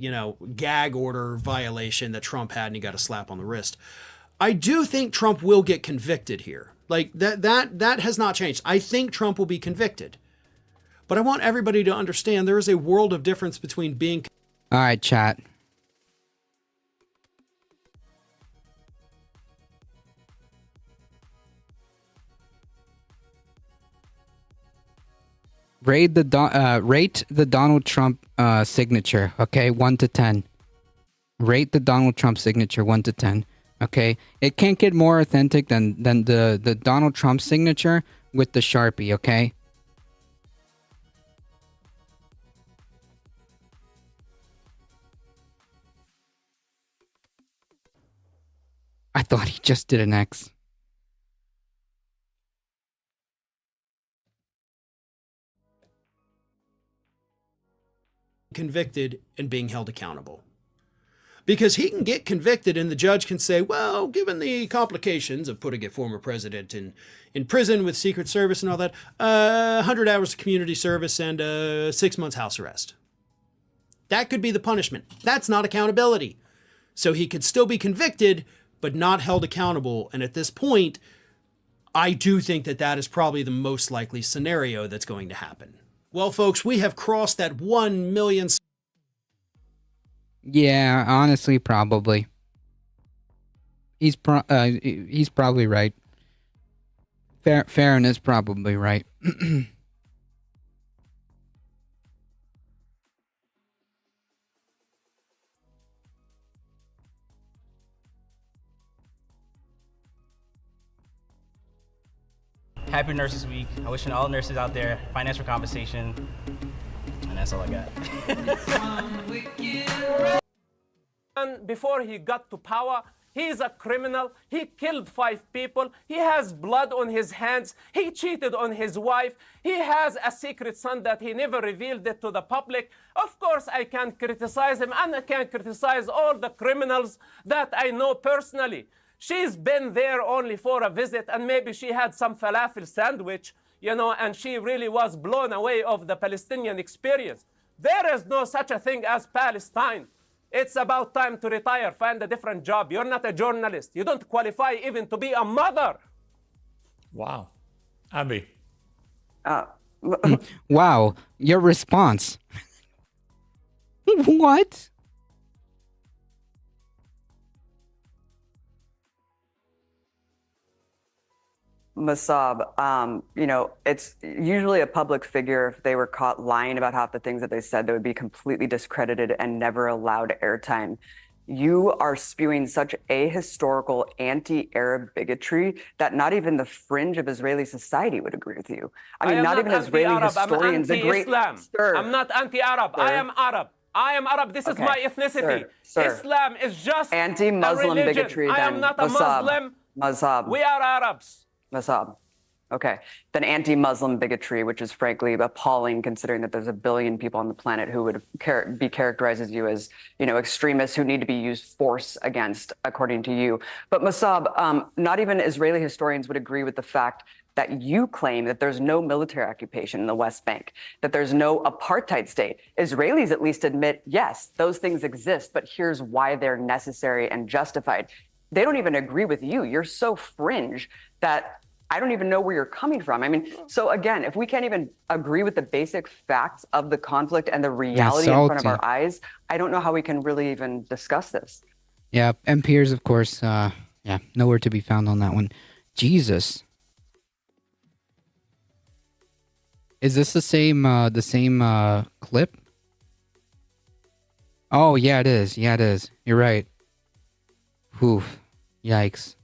gag order violation that Trump had and he got a slap on the wrist. I do think Trump will get convicted here. Like, that has not changed. I think Trump will be convicted. But I want everybody to understand there is a world of difference between being... All right, chat. Rate the Donald Trump signature, okay? 1 to 10. Rate the Donald Trump signature 1 to 10, okay? It can't get more authentic than the Donald Trump signature with the Sharpie, okay? I thought he just did an X. Convicted and being held accountable. Because he can get convicted and the judge can say, well, given the complications of putting a former president in prison with Secret Service and all that, 100 hours of community service and 6 months house arrest. That could be the punishment. That's not accountability. So he could still be convicted, but not held accountable. And at this point, I do think that is probably the most likely scenario that's going to happen. Well, folks, we have crossed that 1 million... Yeah, honestly, probably. He's probably right. Farron is probably right. Happy Nurses Week. I wish all nurses out there financial compensation. And that's all I got. And before he got to power, he is a criminal. He killed 5 people. He has blood on his hands. He cheated on his wife. He has a secret son that he never revealed it to the public. Of course, I can criticize him, and I can criticize all the criminals that I know personally. She's been there only for a visit, and maybe she had some falafel sandwich, and she really was blown away of the Palestinian experience. There is no such a thing as Palestine. It's about time to retire, find a different job. You're not a journalist. You don't qualify even to be a mother. Wow. Abby. Wow, your response. What? Masab, it's usually a public figure. If they were caught lying about half the things that they said, they would be completely discredited and never allowed airtime. You are spewing such ahistorical anti-Arab bigotry that not even the fringe of Israeli society would agree with you. I mean, am not even Israeli anti-Arab. historians I'm agree. anti-Islam. Sir, I'm not anti-Arab. I am Arab. I am Arab. This is Okay. my ethnicity. Sir. Islam is just anti-Muslim a religion. bigotry. I then am not a Mossab. Muslim. Mossab. We are Arabs. Mossab. Okay. Then anti-Muslim bigotry, which is frankly appalling considering that there's a billion people on the planet who would be characterized as you as, extremists who need to be used force against, according to you. But Mossab, not even Israeli historians would agree with the fact that you claim that there's no military occupation in the West Bank, that there's no apartheid state. Israelis at least admit, yes, those things exist, but here's why they're necessary and justified. They don't even agree with you. You're so fringe that I don't even know where you're coming from. I mean, so again, if we can't even agree with the basic facts of the conflict and the reality in front of our eyes, I don't know how we can really even discuss this. Yeah, and Piers, of course, nowhere to be found on that one. Jesus. Is this the same clip? Oh, yeah, it is. Yeah, it is. You're right. Oof. Yikes.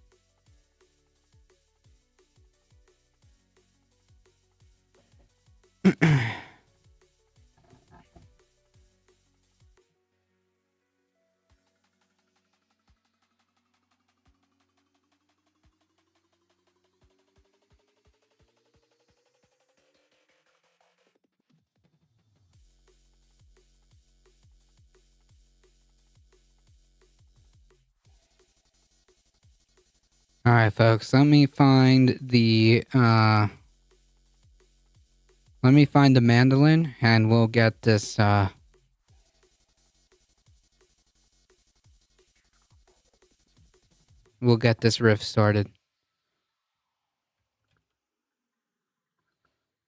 All right, folks, let me find the mandolin and we'll get this riff started.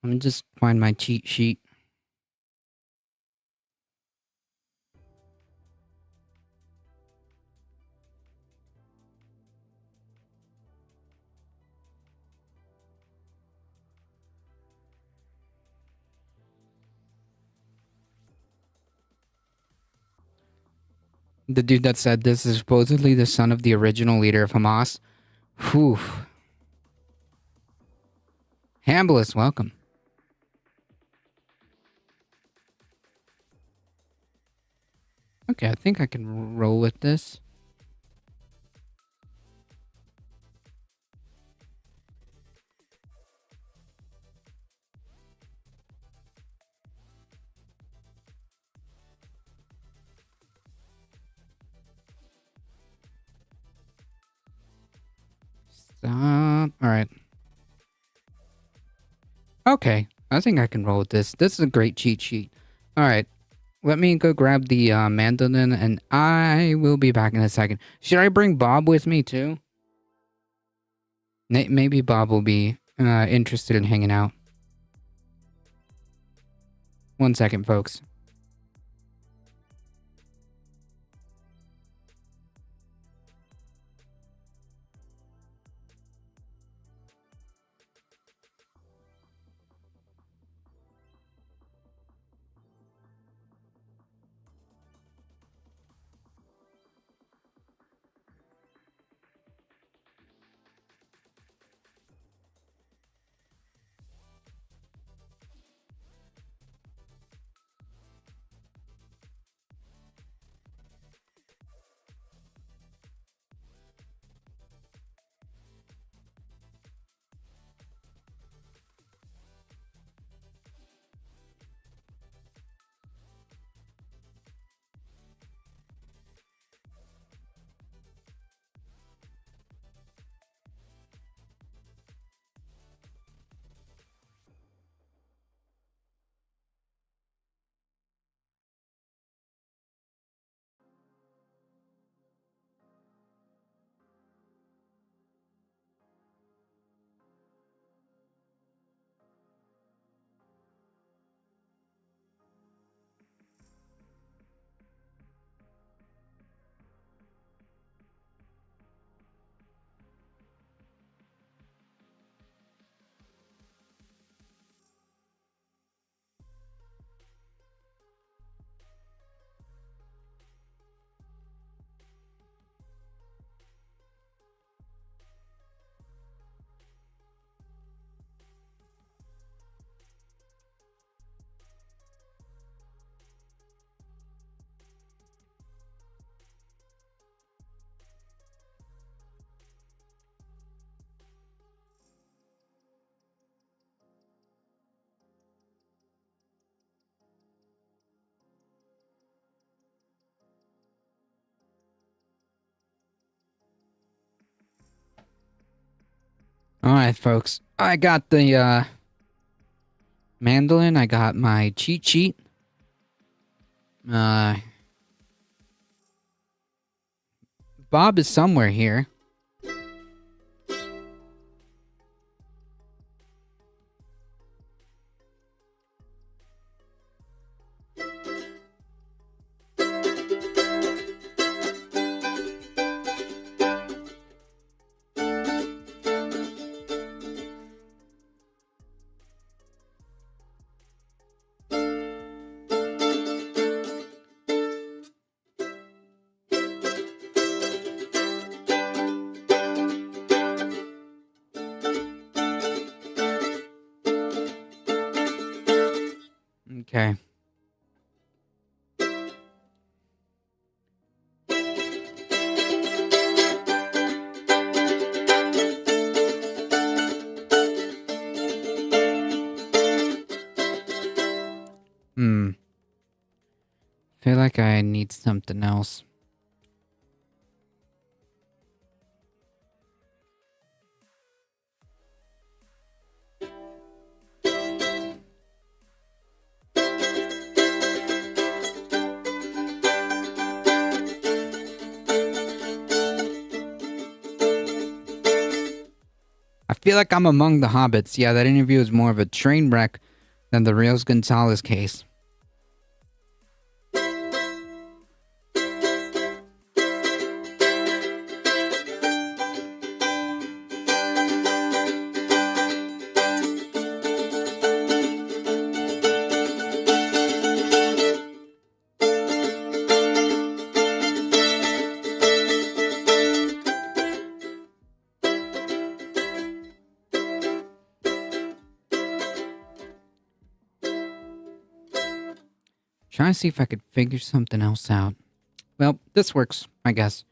Let me just find my cheat sheet. The dude that said this is supposedly the son of the original leader of Hamas. Whew. Hambliss, welcome. Okay, I think I can roll with this. Stop. All right. Okay, I think I can roll with this. This is a great cheat sheet. All right, let me go grab the mandolin, and I will be back in a second. Should I bring Bob with me too? Maybe Bob will be interested in hanging out. 1 second, folks. Alright, folks. I got the mandolin. I got my cheat sheet. Bob is somewhere here. Okay. Feel like I need something else. I feel like I'm among the hobbits. Yeah, that interview is more of a train wreck than the Rios Gonzalez case. Trying to see if I could figure something else out. Well, this works, I guess.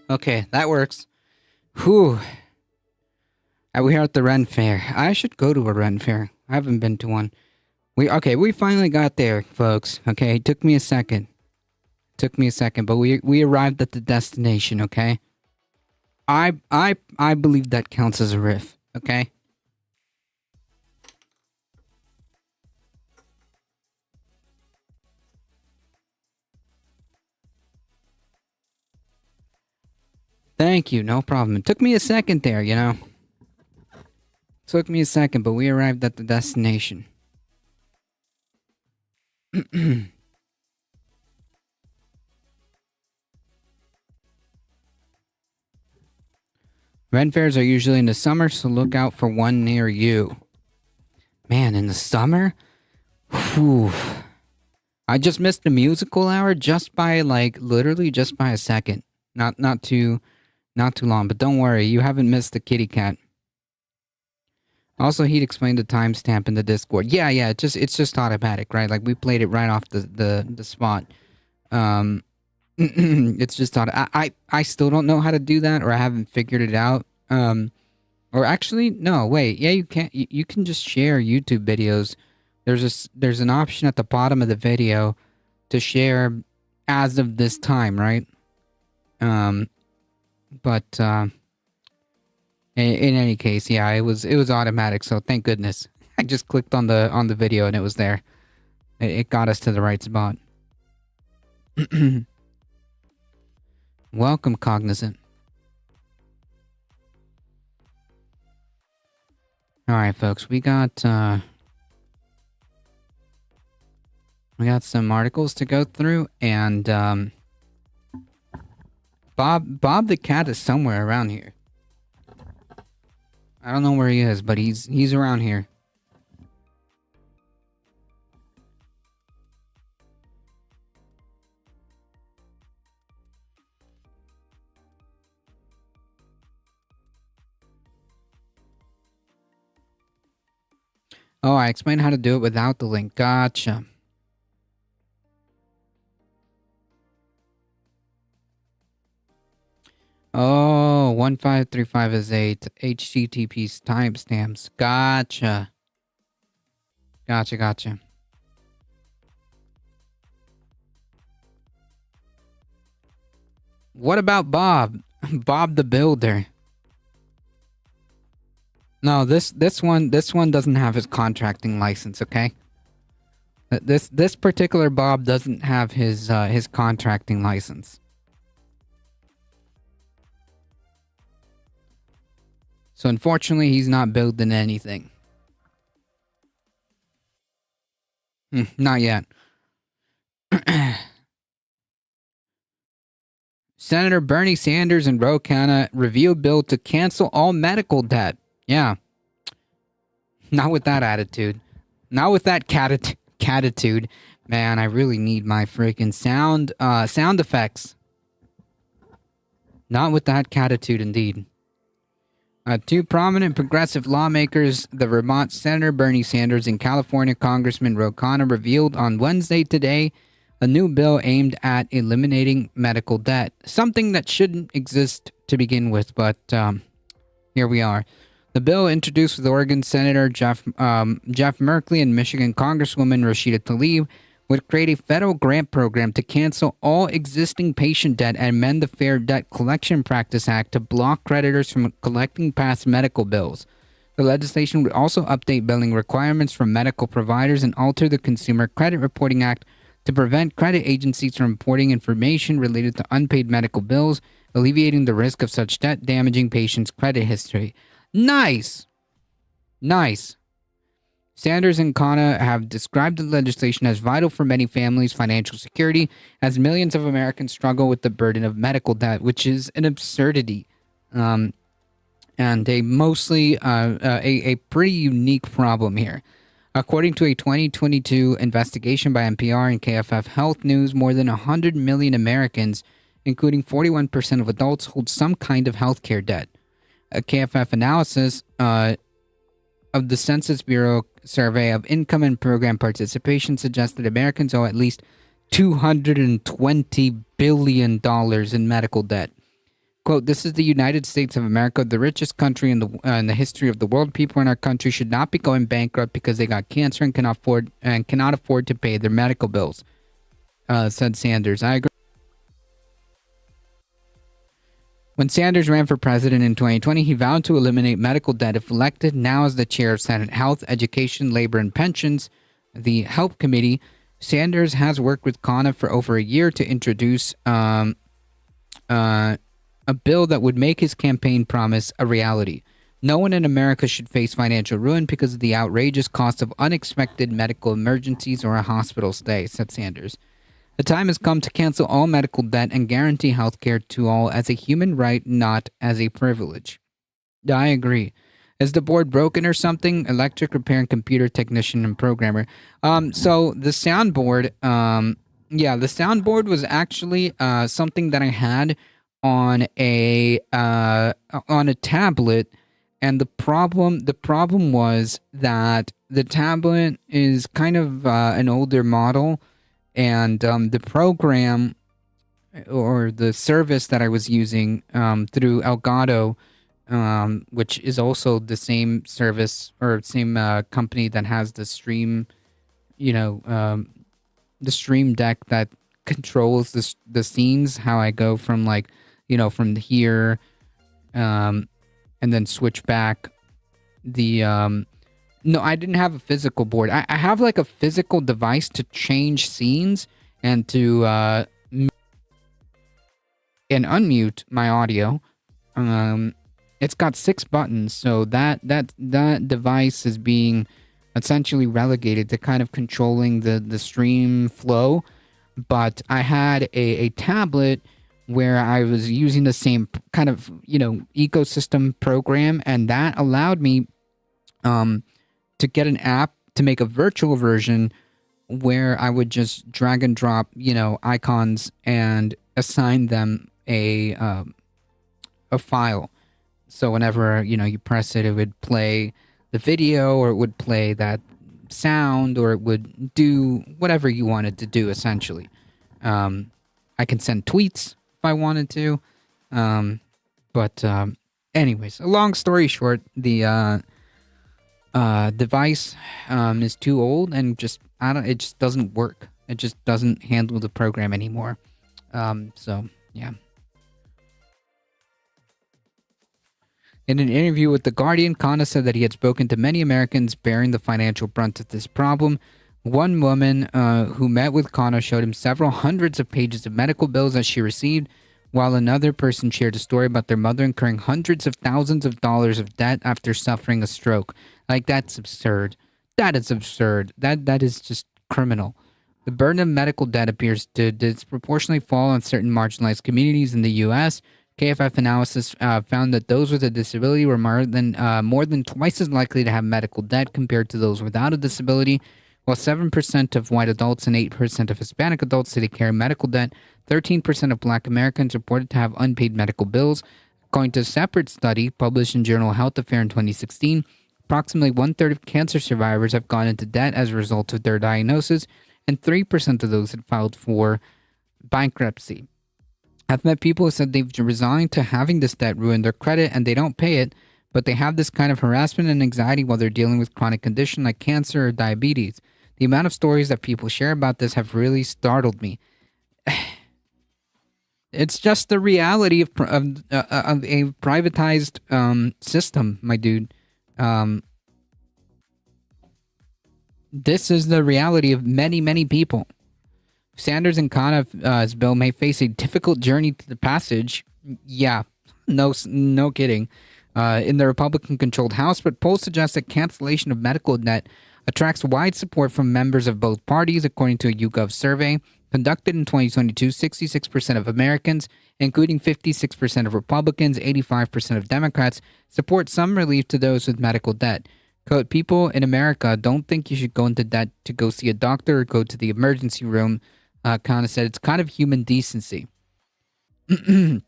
Okay, that works. Whew. We're here at the Ren Fair. I should go to a Ren Fair. I haven't been to one. We finally got there, folks. Okay, it took me a second. But we arrived at the destination, okay? I believe that counts as a riff, okay? Thank you, no problem. It took me a second there, you know. Took me a second, but we arrived at the destination. Rent fairs are usually in the summer, so look out for one near you. Man, in the summer? Whew. I just missed the musical hour just by literally just by a second. Not too long, but don't worry, you haven't missed the kitty cat. Also, he'd explained the timestamp in the Discord. Yeah, it's just automatic, right? Like we played it right off the spot. It's just I still don't know how to do that, or I haven't figured it out. Or actually, no, wait. Yeah, you can't. You can just share YouTube videos. There's an option at the bottom of the video to share as of this time, right? But in any case, yeah, it was automatic. So thank goodness. I just clicked on the video and it was there. It got us to the right spot. Welcome, Cognizant. All right, folks, we got some articles to go through, and Bob the cat is somewhere around here. I don't know where he is, but he's around here. Oh, I explained how to do it without the link. Gotcha. Oh, 1535 is a HTTP timestamps. Gotcha. Gotcha. What about Bob? Bob the Builder. No, this one doesn't have his contracting license, okay? This particular Bob doesn't have his contracting license. So unfortunately, he's not building anything. Not yet. Senator Bernie Sanders and Ro Khanna reveal bill to cancel all medical debt. Yeah. Not with that attitude. Not with that catitude. Man, I really need my freaking sound effects. Not with that catitude, indeed. Two prominent progressive lawmakers, the Vermont Senator Bernie Sanders and California Congressman Ro Khanna, revealed on Wednesday today a new bill aimed at eliminating medical debt. Something that shouldn't exist to begin with, but here we are. The bill, introduced with Oregon Senator Jeff Merkley and Michigan Congresswoman Rashida Tlaib, would create a federal grant program to cancel all existing patient debt and amend the Fair Debt Collection Practice Act to block creditors from collecting past medical bills. The legislation would also update billing requirements for medical providers and alter the Consumer Credit Reporting Act to prevent credit agencies from reporting information related to unpaid medical bills, alleviating the risk of such debt damaging patients' credit history. Nice! Sanders and Khanna have described the legislation as vital for many families' financial security, as millions of Americans struggle with the burden of medical debt, which is an absurdity, and a mostly a pretty unique problem here. According to a 2022 investigation by NPR and KFF Health News, more than 100 million Americans, including 41% of adults, hold some kind of healthcare debt. A KFF analysis of the Census Bureau survey of income and program participation suggests that Americans owe at least $220 billion in medical debt. Quote, "This is the United States of America, the richest country in the history of the world. People in our country should not be going bankrupt because they got cancer and cannot afford to pay their medical bills," said Sanders. I agree. When Sanders ran for president in 2020, he vowed to eliminate medical debt if elected. Now, as the chair of Senate Health, Education, Labor, and Pensions, the HELP Committee, Sanders has worked with Khanna for over a year to introduce a bill that would make his campaign promise a reality. No one in America should face financial ruin because of the outrageous cost of unexpected medical emergencies or a hospital stay, said Sanders. The time has come to cancel all medical debt and guarantee health care to all as a human right, not as a privilege. I agree. Is the board broken or something? Electric repair and computer technician and programmer. So the soundboard, the soundboard was actually something that I had on a tablet, and the problem was that the tablet is kind of an older model, and the program or the service that I was using through Elgato, which is also the same service or same company that has the stream, the stream deck that controls the scenes, how I go from from here, and then switch back. No, I didn't have a physical board. I have like a physical device to change scenes and to and unmute my audio. It's got 6 buttons, so that device is being essentially relegated to kind of controlling the stream flow. But I had a tablet where I was using the same kind of ecosystem program, and that allowed me to get an app to make a virtual version where I would just drag and drop icons and assign them a file. So whenever you press it, it would play the video, or it would play that sound, or it would do whatever you wanted to do. Essentially, I can send tweets if I wanted to. But anyways, a long story short, the device is too old, and it just doesn't work. It just doesn't handle the program anymore. So yeah. In an interview with The Guardian, Khanna said that he had spoken to many Americans bearing the financial brunt of this problem. One woman who met with Khanna showed him several hundreds of pages of medical bills that she received, while another person shared a story about their mother incurring hundreds of thousands of dollars of debt after suffering a stroke. Like, that's absurd. That is absurd. That is just criminal. The burden of medical debt appears to disproportionately fall on certain marginalized communities in the U.S. KFF analysis found that those with a disability were more than twice as likely to have medical debt compared to those without a disability. While 7% of white adults and 8% of Hispanic adults say they carry medical debt, 13% of Black Americans reported to have unpaid medical bills. According to a separate study published in Journal Health Affair in 2016, approximately 1/3 of cancer survivors have gone into debt as a result of their diagnosis, and 3% of those had filed for bankruptcy. I've met people who said they've resigned to having this debt ruin their credit and they don't pay it, but they have this kind of harassment and anxiety while they're dealing with chronic condition like cancer or diabetes. The amount of stories that people share about this have really startled me. It's just the reality of a privatized system, my dude. This is the reality of many, many people. Sanders and Khanna's bill may face a difficult journey to the passage. Yeah, no kidding. In the Republican-controlled House, but polls suggest that cancellation of medical debt attracts wide support from members of both parties, according to a YouGov survey conducted in 2022. 66% of Americans, including 56% of Republicans, 85% of Democrats, support some relief to those with medical debt. Quote, people in America don't think you should go into debt to go see a doctor or go to the emergency room. Khanna said it's kind of human decency. This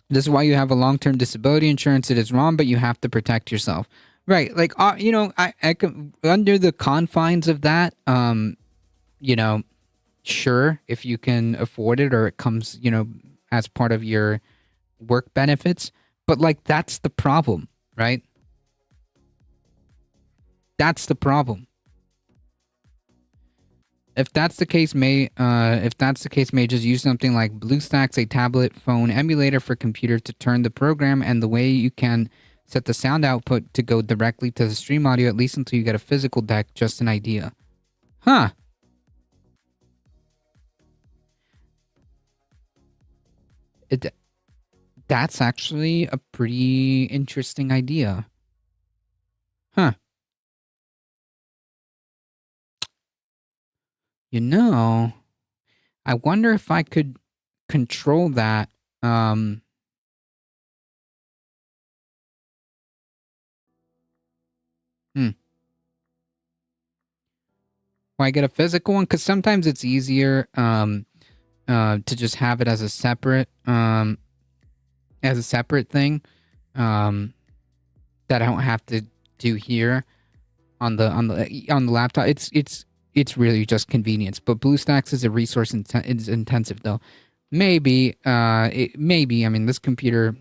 is why you have a long-term disability insurance. It is wrong, but you have to protect yourself. Right. Like, I can, under the confines of that, sure, if you can afford it or it comes, as part of your work benefits. But, like, that's the problem, right? That's the problem. If that's the case, may just use something like BlueStacks, a tablet phone emulator for computer to turn the program, and the way you can set the sound output to go directly to the stream audio, at least until you get a physical deck. Just an idea. Huh. That's actually a pretty interesting idea. Huh. You know, I wonder if I could control that. Why I get a physical one? Because sometimes it's easier to just have it as a separate thing that I don't have to do here on the laptop. It's really just convenience. But BlueStacks is a resource intensive though. Maybe I mean, this computer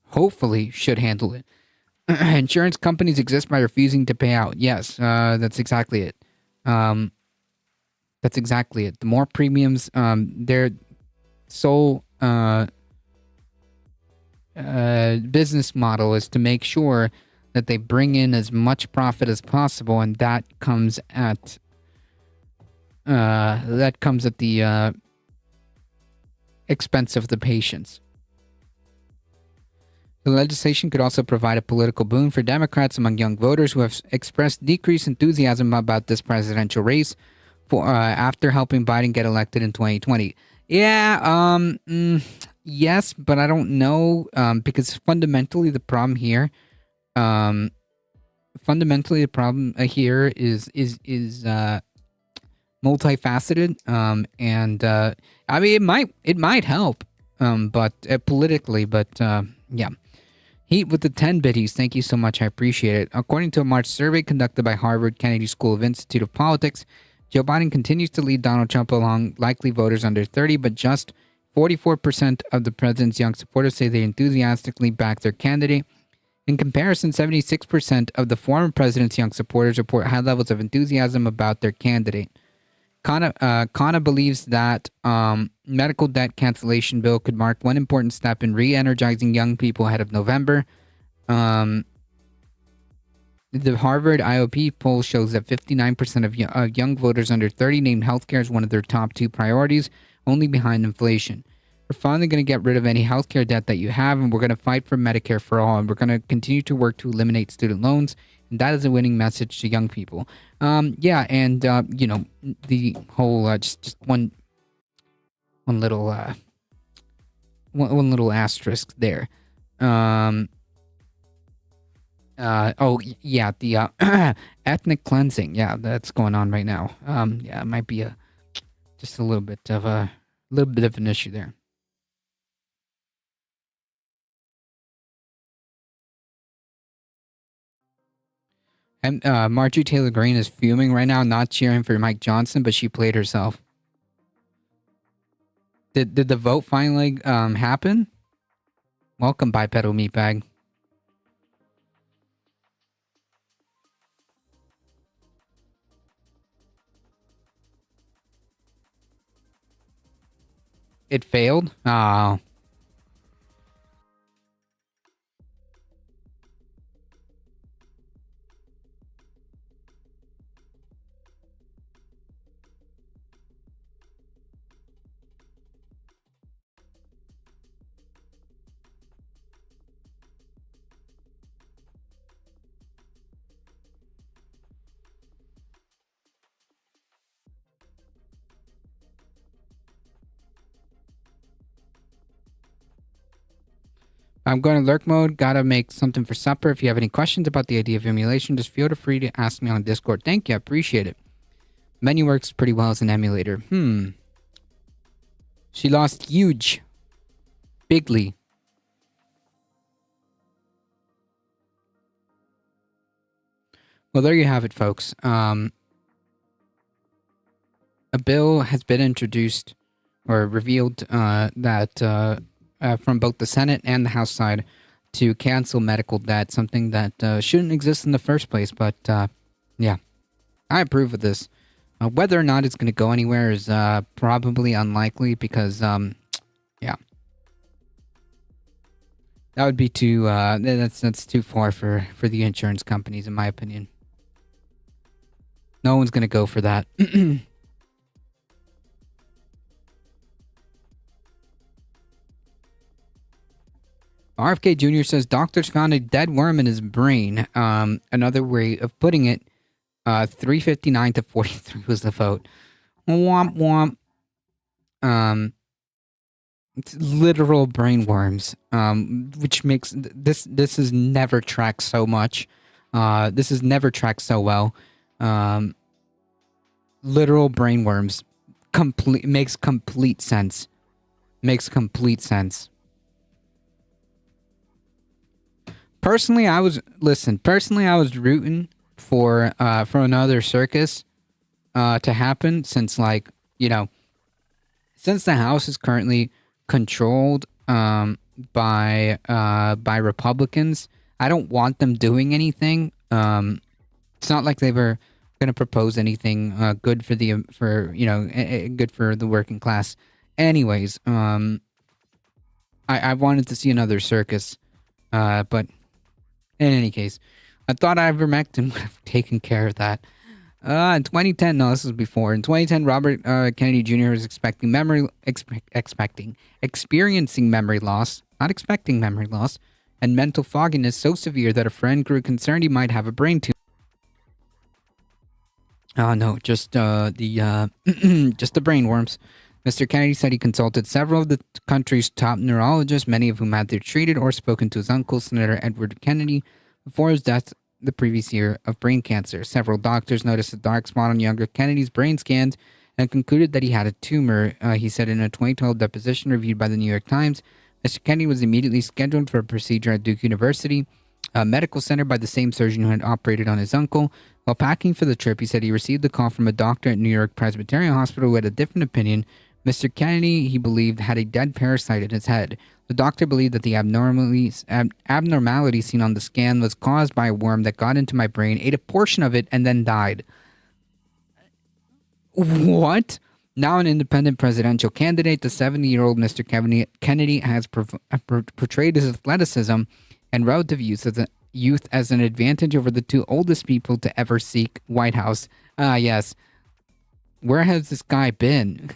hopefully should handle it. Insurance companies exist by refusing to pay out. Yes, that's exactly it. That's exactly it. The more premiums, their sole business model is to make sure that they bring in as much profit as possible, and that comes at the expense of the patients. The legislation could also provide a political boon for Democrats among young voters who have expressed decreased enthusiasm about this presidential race after helping Biden get elected in 2020. Yeah, yes, but I don't know, because fundamentally the problem here is multifaceted, and I mean it might help, but politically, but yeah. Heat with the 10 biddies. Thank you so much. I appreciate it. According to a March survey conducted by Harvard Kennedy School of Institute of Politics, Joe Biden continues to lead Donald Trump along likely voters under 30, but just 44% of the president's young supporters say they enthusiastically back their candidate. In comparison, 76% of the former president's young supporters report high levels of enthusiasm about their candidate. Kana believes that medical debt cancellation bill could mark one important step in re-energizing young people ahead of November. The Harvard IOP poll shows that 59% of young voters under 30 named healthcare as one of their top two priorities, only behind inflation. We're finally going to get rid of any healthcare debt that you have, and we're going to fight for Medicare for all, and we're going to continue to work to eliminate student loans. And that is a winning message to young people. Yeah, and you know, the whole just one little one little asterisk there. Oh yeah, the ethnic cleansing. Yeah, that's going on right now. Yeah, it might be just a little bit of an issue there. And Marjorie Taylor Greene is fuming right now, not cheering for Mike Johnson, but she played herself. Did the vote finally happen? Welcome, bipedal meatbag. It failed? Oh. I'm going to lurk mode. Gotta make something for supper. If you have any questions about the idea of emulation, just feel free to ask me on Discord. Thank you. I appreciate it. Menu works pretty well as an emulator. She lost huge. Bigly. Well, there you have it, folks. A bill has been introduced or revealed that from both the Senate and the House side to cancel medical debt, something that shouldn't exist in the first place. But yeah, I approve of this. Whether or not it's going to go anywhere is probably unlikely because, yeah, that would be too. That's too far for the insurance companies, in my opinion. No one's going to go for that. RFK Jr. says doctors found a dead worm in his brain. Another way of putting it, 359 to 43 was the vote. Womp womp. It's literal brain worms, which makes this has never tracked so much. This has never tracked so well. Literal brain worms makes complete sense. Makes complete sense. Personally, I was rooting for another circus to happen since, like, you know, since the House is currently controlled by Republicans. I don't want them doing anything. It's not like they were going to propose anything good for the good for the working class. Anyways, I wanted to see another circus, but in any case, I thought ivermectin would have taken care of that. In 2010, no, this was before. In 2010, Robert Kennedy Jr. was experiencing memory loss, not expecting memory loss, and mental fogginess so severe that a friend grew concerned he might have a brain tumor. Oh no, just just the brain worms. Mr. Kennedy said he consulted several of the country's top neurologists, many of whom had either treated or spoken to his uncle, Senator Edward Kennedy, before his death the previous year of brain cancer. Several doctors noticed a dark spot on younger Kennedy's brain scans and concluded that he had a tumor. He said in a 2012 deposition reviewed by the New York Times, Mr. Kennedy was immediately scheduled for a procedure at Duke University, a medical center, by the same surgeon who had operated on his uncle. While packing for the trip, he said he received a call from a doctor at New York Presbyterian Hospital who had a different opinion. Mr. Kennedy, he believed, had a dead parasite in his head. The doctor believed that the abnormality seen on the scan was caused by a worm that got into my brain, ate a portion of it, and then died. What? Now an independent presidential candidate, the 70-year-old Mr. Kennedy has portrayed his athleticism and relative youth as an advantage over the two oldest people to ever seek White House. Yes. Where has this guy been?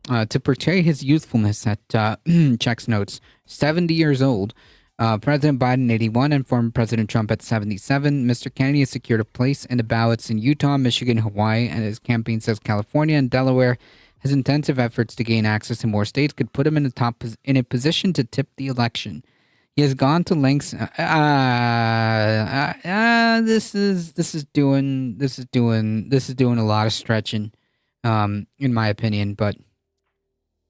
To portray his youthfulness at checks notes, 70 years old, President Biden 81 and former President Trump at 77. Mr. Kennedy has secured a place in the ballots in Utah, Michigan, Hawaii, and his campaign says California and Delaware. His intensive efforts to gain access to more states could put him in a position to tip the election. He has gone to lengths. This is doing a lot of stretching, in my opinion, but.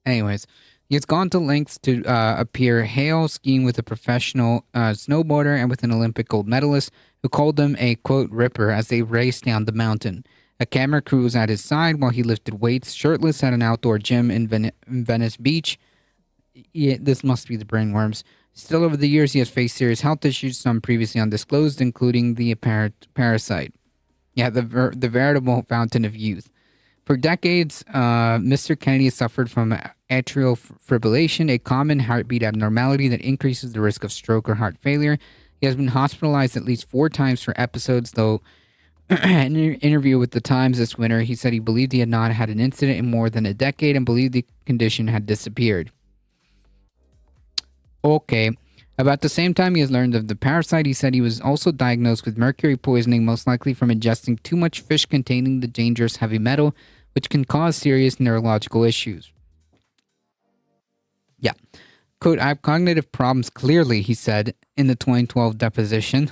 Anyways, he has gone to lengths to appear hail skiing with a professional snowboarder and with an Olympic gold medalist who called him a, quote, ripper as they raced down the mountain. A camera crew was at his side while he lifted weights shirtless at an outdoor gym in Venice Beach. Yeah, this must be the brainworms. Still, over the years, he has faced serious health issues, some previously undisclosed, including the apparent parasite. Yeah, the veritable fountain of youth. For decades, Mr. Kennedy has suffered from atrial fibrillation, a common heartbeat abnormality that increases the risk of stroke or heart failure. He has been hospitalized at least 4 times for episodes, though in an interview with The Times this winter, he said he believed he had not had an incident in more than a decade and believed the condition had disappeared. Okay. About the same time he has learned of the parasite, he said he was also diagnosed with mercury poisoning, most likely from ingesting too much fish containing the dangerous heavy metal, which can cause serious neurological issues. Yeah. Quote, I have cognitive problems clearly, he said in the 2012 deposition.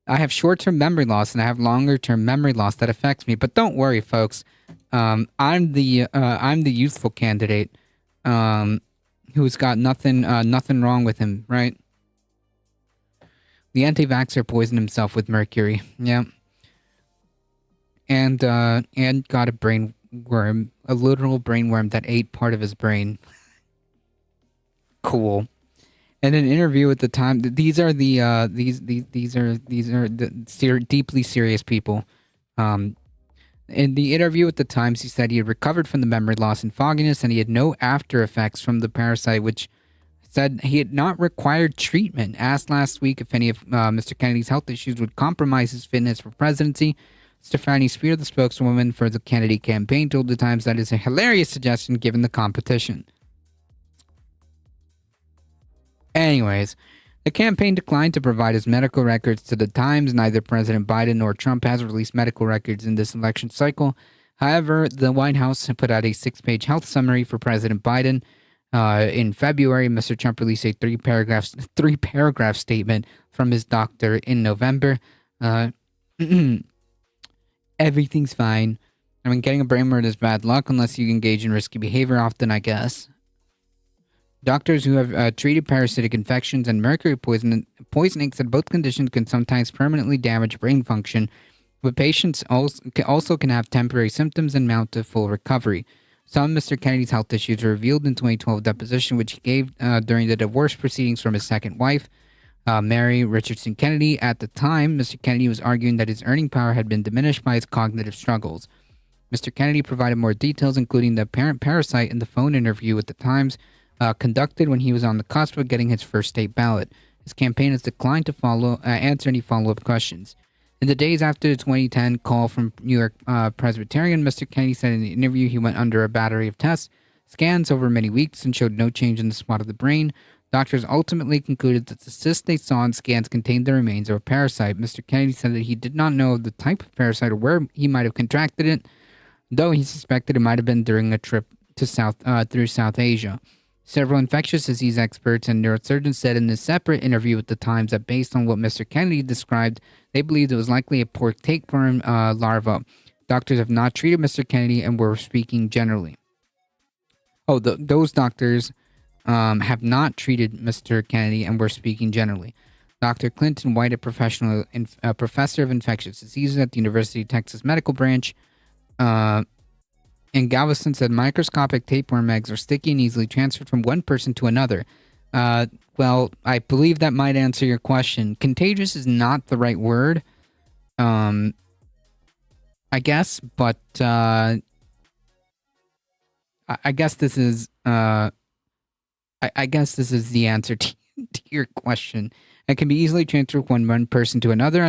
I have short-term memory loss and I have longer-term memory loss that affects me. But don't worry, folks. I'm the youthful candidate who's got nothing wrong with him, right? The anti-vaxxer poisoned himself with mercury. Yeah. And got a brain worm, a literal brain worm that ate part of his brain. Cool. In an interview at the time, these are the deeply serious people. In the interview at the Times, he said he had recovered from the memory loss and fogginess, and he had no after effects from the parasite, which said he had not required treatment. Asked last week if any of Mr. Kennedy's health issues would compromise his fitness for presidency, Stephanie Spear, the spokeswoman for the Kennedy campaign, told the Times that is a hilarious suggestion given the competition. Anyways, the campaign declined to provide his medical records to the Times. Neither President Biden nor Trump has released medical records in this election cycle. However, the White House put out a 6-page health summary for President Biden. In February, Mr. Trump released a three-paragraph statement from his doctor in November. Everything's fine. I mean, getting a brain murder is bad luck unless you engage in risky behavior often, I guess. Doctors who have treated parasitic infections and mercury poisoning said both conditions can sometimes permanently damage brain function, but patients also can have temporary symptoms and mount to full recovery. Some of Mr. Kennedy's health issues were revealed in 2012 deposition, which he gave during the divorce proceedings from his second wife, Mary Richardson Kennedy. At the time, Mr. Kennedy was arguing that his earning power had been diminished by his cognitive struggles. Mr. Kennedy provided more details, including the apparent parasite in the phone interview with the Times conducted when he was on the cusp of getting his first state ballot. His campaign has declined to answer any follow-up questions. In the days after the 2010 call from New York Presbyterian, Mr. Kennedy said in the interview he went under a battery of tests, scans over many weeks, and showed no change in the spot of the brain. Doctors ultimately concluded that the cyst they saw in scans contained the remains of a parasite. Mr. Kennedy said that he did not know the type of parasite or where he might have contracted it, though he suspected it might have been during a trip to through South Asia. Several infectious disease experts and neurosurgeons said in a separate interview with the Times that based on what Mr. Kennedy described, they believed it was likely a pork tapeworm larva. Doctors have not treated Mr. Kennedy and were speaking generally. Those doctors have not treated Mr. Kennedy and were speaking generally. Dr. Clinton White, a professor of infectious diseases at the University of Texas Medical Branch, in Galveston, said microscopic tapeworm eggs are sticky and easily transferred from one person to another. Well, I believe that might answer your question. Contagious is not the right word, I guess, but I guess this is I guess this is the answer to your question. It can be easily transferred from one person to another.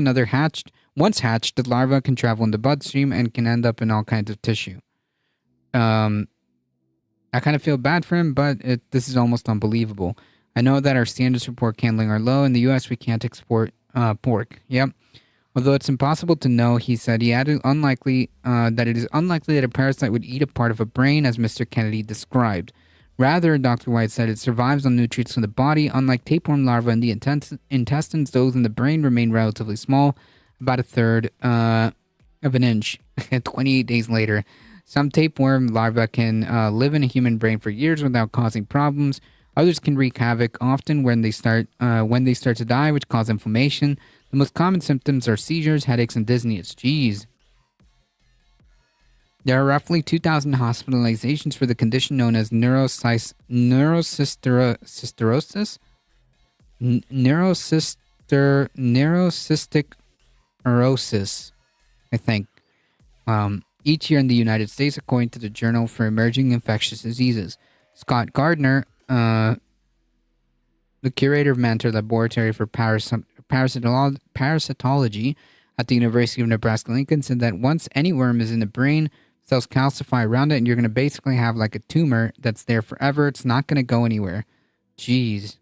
Once hatched, the larva can travel in the bloodstream and can end up in all kinds of tissue. I kind of feel bad for him, but this is almost unbelievable. I know that our standards for pork handling are low. In the U.S., we can't export pork. Yep. Although it's impossible to know, he said, he added that it is unlikely that a parasite would eat a part of a brain, as Mr. Kennedy described. Rather, Dr. White said it survives on nutrients from the body. Unlike tapeworm larvae in the intestines, those in the brain remain relatively small, about a third of an inch. 28 days later. Some tapeworm larvae can live in a human brain for years without causing problems. Others can wreak havoc, often when they start to die, which cause inflammation. The most common symptoms are seizures, headaches, and dizziness. Jeez. There are roughly 2,000 hospitalizations for the condition known as neurocystic neurosis, I think. Each year in the United States, according to the Journal for Emerging Infectious Diseases. Scott Gardner, the curator of Mantor Laboratory for Parasitology at the University of Nebraska-Lincoln, said that once any worm is in the brain, cells calcify around it, and you're going to basically have like a tumor that's there forever. It's not going to go anywhere. Jeez.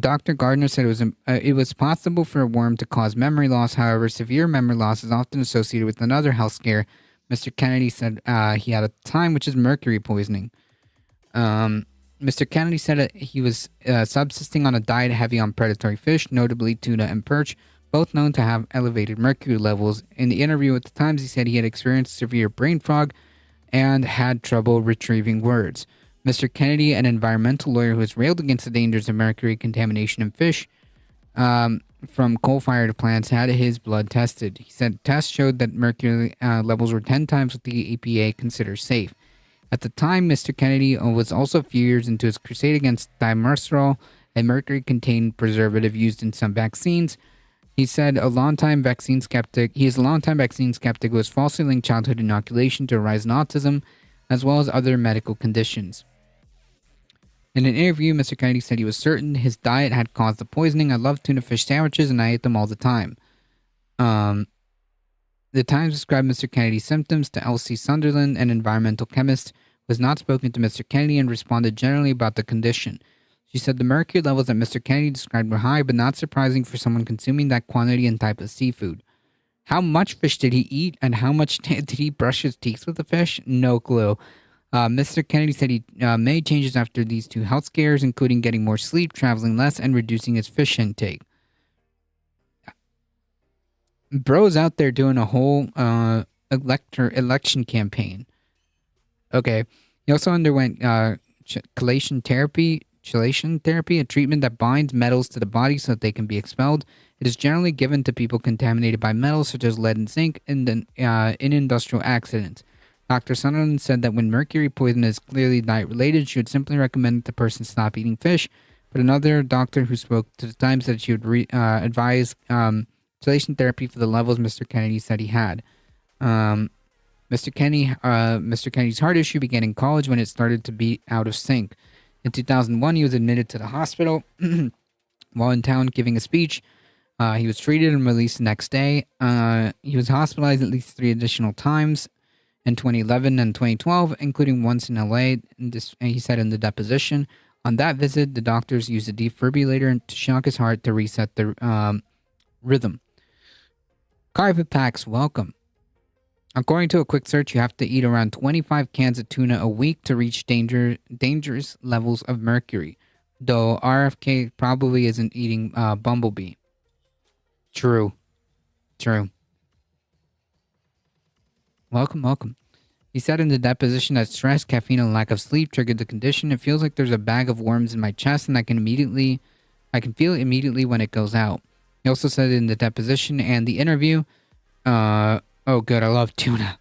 Dr. Gardner said it was possible for a worm to cause memory loss. However, severe memory loss is often associated with another health scare Mr. Kennedy said he had at the time, which is mercury poisoning. Mr. Kennedy said that he was subsisting on a diet heavy on predatory fish, notably tuna and perch, both known to have elevated mercury levels. In the interview with the Times, he said he had experienced severe brain fog and had trouble retrieving words. Mr. Kennedy, an environmental lawyer who has railed against the dangers of mercury contamination in fish from coal-fired plants, had his blood tested. He said tests showed that mercury levels were 10 times what the EPA considers safe. At the time, Mr. Kennedy was also a few years into his crusade against thimerosal, a mercury-contained preservative used in some vaccines. He said he is a longtime vaccine skeptic who has falsely linked childhood inoculation to a rise in autism, as well as other medical conditions. In an interview, Mr. Kennedy said he was certain his diet had caused the poisoning. I love tuna fish sandwiches and I ate them all the time. The Times described Mr. Kennedy's symptoms to Elsie Sunderland, an environmental chemist who has not spoken to Mr. Kennedy and responded generally about the condition. She said the mercury levels that Mr. Kennedy described were high, but not surprising for someone consuming that quantity and type of seafood. How much fish did he eat, and how much did he brush his teeth with the fish? No clue. Mr. Kennedy said he made changes after these 2 health scares, including getting more sleep, traveling less, and reducing his fish intake. Bro's out there doing a whole election campaign. Okay. He also underwent chelation therapy, a treatment that binds metals to the body so that they can be expelled. It is generally given to people contaminated by metals such as lead and zinc in industrial accidents. Dr. Sunderland said that when mercury poison is clearly diet-related, she would simply recommend that the person stop eating fish. But another doctor who spoke to the Times said she would advise chelation therapy for the levels Mr. Kennedy said he had. Mr. Kennedy's heart issue began in college when it started to be out of sync. In 2001, he was admitted to the hospital while in town giving a speech. He was treated and released the next day. He was hospitalized at least 3 additional times in 2011 and 2012, including once in LA. He said in the deposition, on that visit, the doctors used a defibrillator to shock his heart to reset the rhythm. Carpet Packs, welcome. According to a quick search, you have to eat around 25 cans of tuna a week to reach dangerous levels of mercury, though RFK probably isn't eating Bumblebee. True. Welcome. He said in the deposition that stress, caffeine, and lack of sleep triggered the condition. It feels like there's a bag of worms in my chest, and I can feel it immediately when it goes out. He also said in the deposition and the interview, oh good, I love tuna.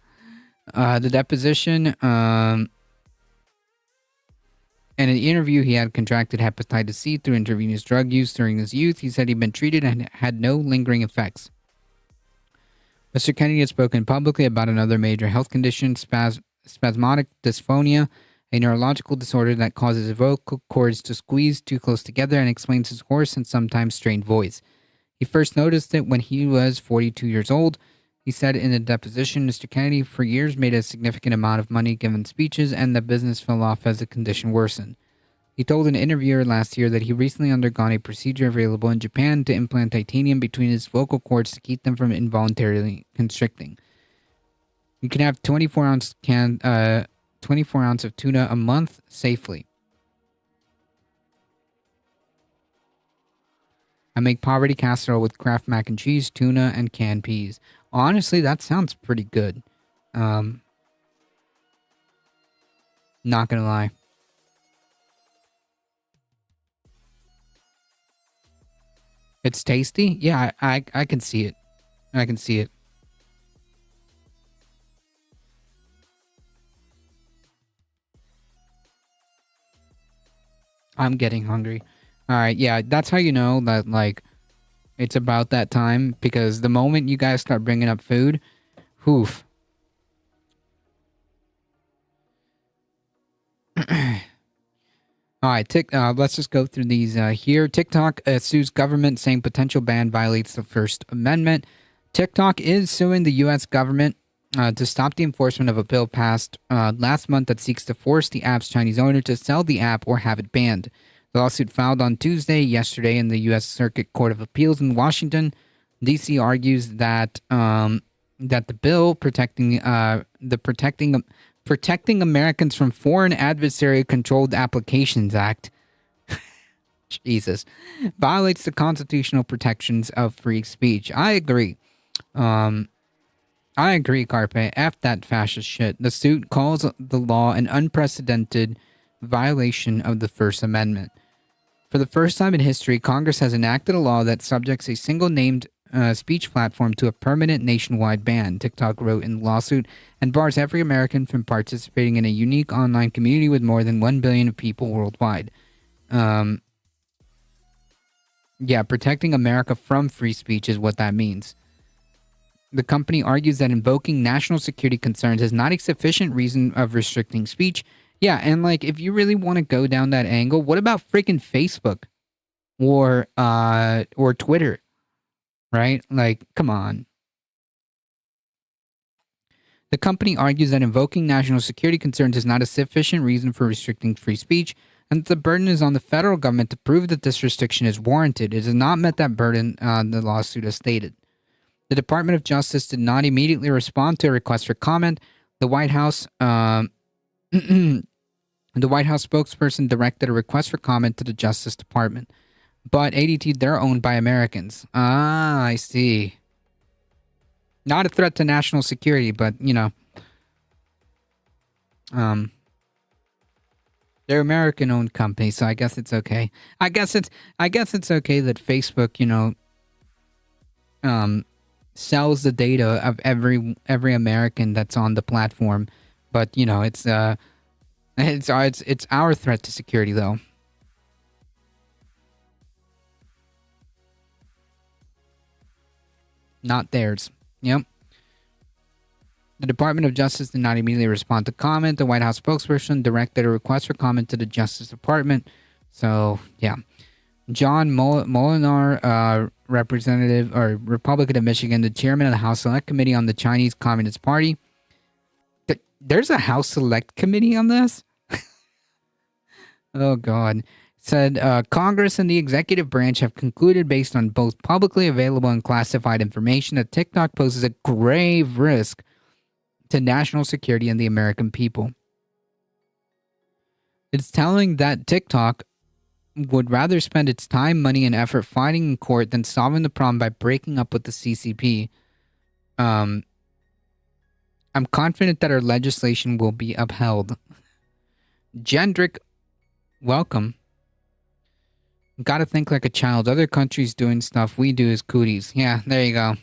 The deposition, and in the interview, he had contracted hepatitis C through intravenous drug use during his youth. He said he'd been treated and had no lingering effects. Mr. Kennedy had spoken publicly about another major health condition, spasmodic dysphonia, a neurological disorder that causes his vocal cords to squeeze too close together and explains his hoarse and sometimes strained voice. He first noticed it when he was 42 years old. He said in a deposition, Mr. Kennedy for years made a significant amount of money giving speeches, and the business fell off as the condition worsened. He told an interviewer last year that he recently undergone a procedure available in Japan to implant titanium between his vocal cords to keep them from involuntarily constricting. You can have 24 ounce of tuna a month safely. I make poverty casserole with Kraft mac and cheese, tuna, and canned peas. Honestly, that sounds pretty good. Not gonna lie. It's tasty? Yeah, I can see it. I can see it. I'm getting hungry. Alright, yeah, that's how you know that, like, it's about that time, because the moment you guys start bringing up food, oof. Alright, let's just go through these here. TikTok sues government saying potential ban violates the First Amendment. TikTok is suing the U.S. government to stop the enforcement of a bill passed last month that seeks to force the app's Chinese owner to sell the app or have it banned. The lawsuit filed on yesterday in the U.S. Circuit Court of Appeals in Washington, D.C. argues that that the bill protecting Americans from Foreign Adversary-Controlled Applications Act, Jesus, violates the constitutional protections of free speech. I agree. I agree, Carpe. F that fascist shit. The suit calls the law an unprecedented violation of the First Amendment. For the first time in history, Congress has enacted a law that subjects a single named speech platform to a permanent nationwide ban, TikTok wrote in the lawsuit, and bars every American from participating in a unique online community with more than 1 billion people worldwide. Yeah, protecting America from free speech is what that means. The company argues that invoking national security concerns is not a sufficient reason of restricting speech. Yeah, and like, if you really want to go down that angle, what about freaking Facebook or Twitter? Right? Like, come on. The company argues that invoking national security concerns is not a sufficient reason for restricting free speech. and the burden is on the federal government to prove that this restriction is warranted. It has not met that burden, the lawsuit has stated. The Department of Justice did not immediately respond to a request for comment. The White House, the White House spokesperson directed a request for comment to the Justice Department. But ADT, they're owned by Americans. Ah, I see. Not a threat to national security, but, you know, they're American-owned companies, so I guess it's okay. I guess it's okay that Facebook, you know, sells the data of every American that's on the platform, but you know, it's our threat to security, though. Not theirs. Yep. The Department of Justice did not immediately respond to comment. The White House spokesperson directed a request for comment to the Justice Department. So, yeah. John Molinar, representative or Republican of Michigan, the chairman of the House Select Committee on the Chinese Communist Party. There's a House Select Committee on this? Oh, God. Said Congress and the executive branch have concluded, based on both publicly available and classified information, that TikTok poses a grave risk to national security and the American people. It's telling that TikTok would rather spend its time, money, and effort fighting in court than solving the problem by breaking up with the CCP. I'm confident that our legislation will be upheld. Jendrick, welcome. Gotta think like a child. Other countries doing stuff we do as cooties. Yeah, there you go.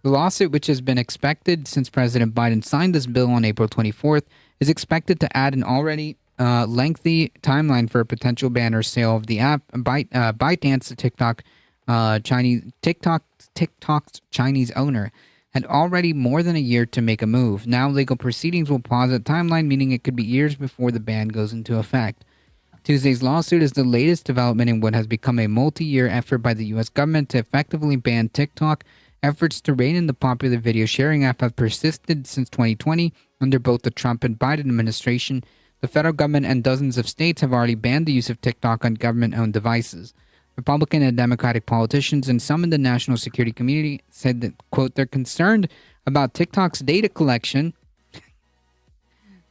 The lawsuit, which has been expected since President Biden signed this bill on April 24th, is expected to add an already lengthy timeline for a potential ban or sale of the app. ByteDance, the TikTok's Chinese owner, had already more than a year to make a move. Now legal proceedings will pause that timeline, meaning it could be years before the ban goes into effect. Tuesday's lawsuit is the latest development in what has become a multi-year effort by the U.S. government to effectively ban TikTok. Efforts to rein in the popular video sharing app have persisted since 2020 under both the Trump and Biden administration. The federal government and dozens of states have already banned the use of TikTok on government-owned devices. Republican and Democratic politicians and some in the national security community said that, quote, they're concerned about TikTok's data collection.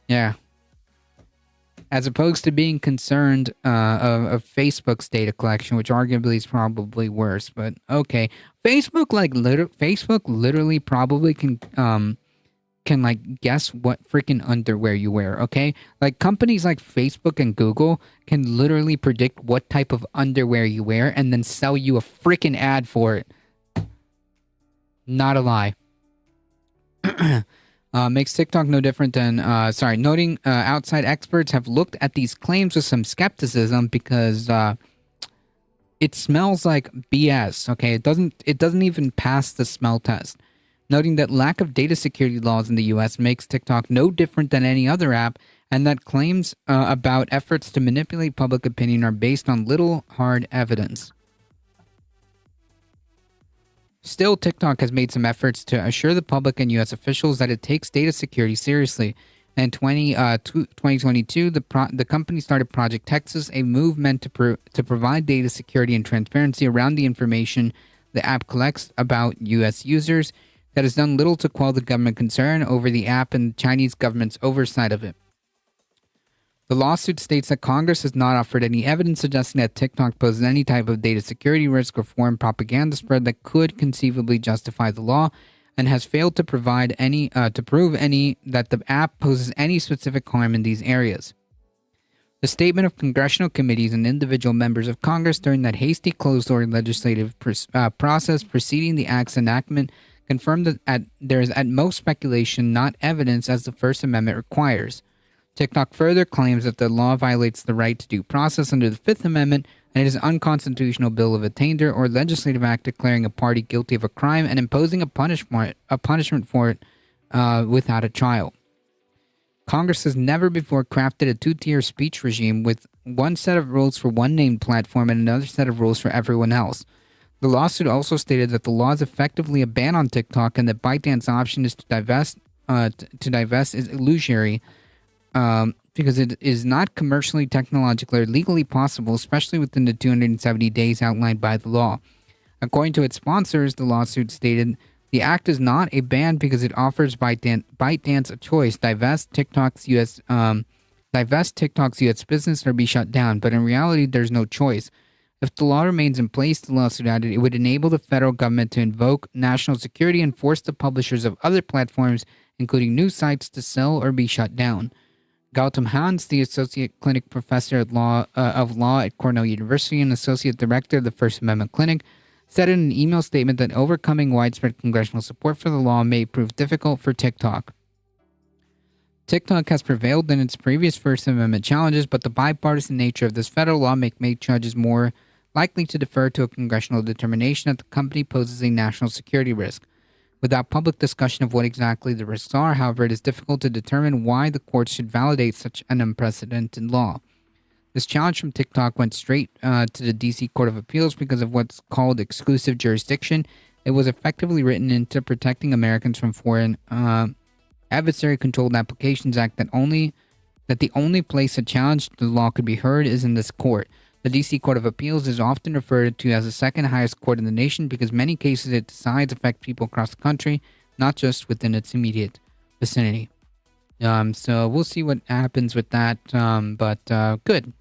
Yeah. As opposed to being concerned of Facebook's data collection, which arguably is probably worse. But okay, Facebook literally probably can like guess what freaking underwear you wear. Okay, like companies like Facebook and Google can literally predict what type of underwear you wear and then sell you a freaking ad for it. Not a lie. Makes TikTok no different than, noting outside experts have looked at these claims with some skepticism because it smells like BS, okay? It doesn't even pass the smell test. Noting that lack of data security laws in the U.S. makes TikTok no different than any other app, and that claims about efforts to manipulate public opinion are based on little hard evidence. Still, TikTok has made some efforts to assure the public and U.S. officials that it takes data security seriously. In 2022, the company started Project Texas, a move meant to provide data security and transparency around the information the app collects about U.S. users. That has done little to quell the government concern over the app and the Chinese government's oversight of it. The lawsuit states that Congress has not offered any evidence suggesting that TikTok poses any type of data security risk or foreign propaganda spread that could conceivably justify the law, and has failed to provide any that the app poses any specific harm in these areas. The statement of congressional committees and individual members of Congress during that hasty closed-door legislative process preceding the act's enactment confirmed that there is at most speculation, not evidence, as the First Amendment requires. TikTok further claims that the law violates the right to due process under the Fifth Amendment, and it is an unconstitutional bill of attainder or legislative act declaring a party guilty of a crime and imposing a punishment for it without a trial. Congress has never before crafted a two-tier speech regime with one set of rules for one named platform and another set of rules for everyone else. The lawsuit also stated that the law is effectively a ban on TikTok and that ByteDance's option is to divest is illusory. because it is not commercially, technologically, or legally possible, especially within the 270 days outlined by the law. According to its sponsors, the lawsuit stated the act is not a ban because it offers ByteDance a choice: divest TikTok's U.S. business or be shut down. But in reality, there's no choice. If the law remains in place, the lawsuit added, it would enable the federal government to invoke national security and force the publishers of other platforms, including news sites, to sell or be shut down. Gautam Hans, the associate clinic professor of law at Cornell University and associate director of the First Amendment Clinic, said in an email statement that overcoming widespread congressional support for the law may prove difficult for TikTok. TikTok has prevailed in its previous First Amendment challenges, but the bipartisan nature of this federal law make judges more likely to defer to a congressional determination that the company poses a national security risk. Without public discussion of what exactly the risks are, however, it is difficult to determine why the courts should validate such an unprecedented law. This challenge from TikTok went straight to the D.C. Court of Appeals because of what's called exclusive jurisdiction. It was effectively written into Protecting Americans from Foreign Adversary-Controlled Applications Act that the only place a challenge to the law could be heard is in this court. The D.C. Court of Appeals is often referred to as the second highest court in the nation because many cases it decides affect people across the country, not just within its immediate vicinity. So we'll see what happens with that, but good.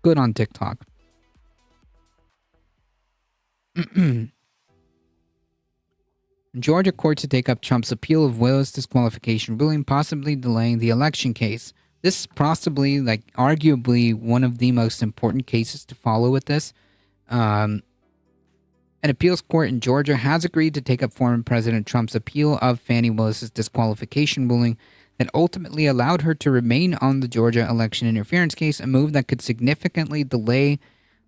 Good on TikTok. Georgia court to take up Trump's appeal of Willis disqualification ruling, possibly delaying the election case. This is possibly, arguably, one of the most important cases to follow with this. An appeals court in Georgia has agreed to take up former President Trump's appeal of Fani Willis's disqualification ruling that ultimately allowed her to remain on the Georgia election interference case, a move that could significantly delay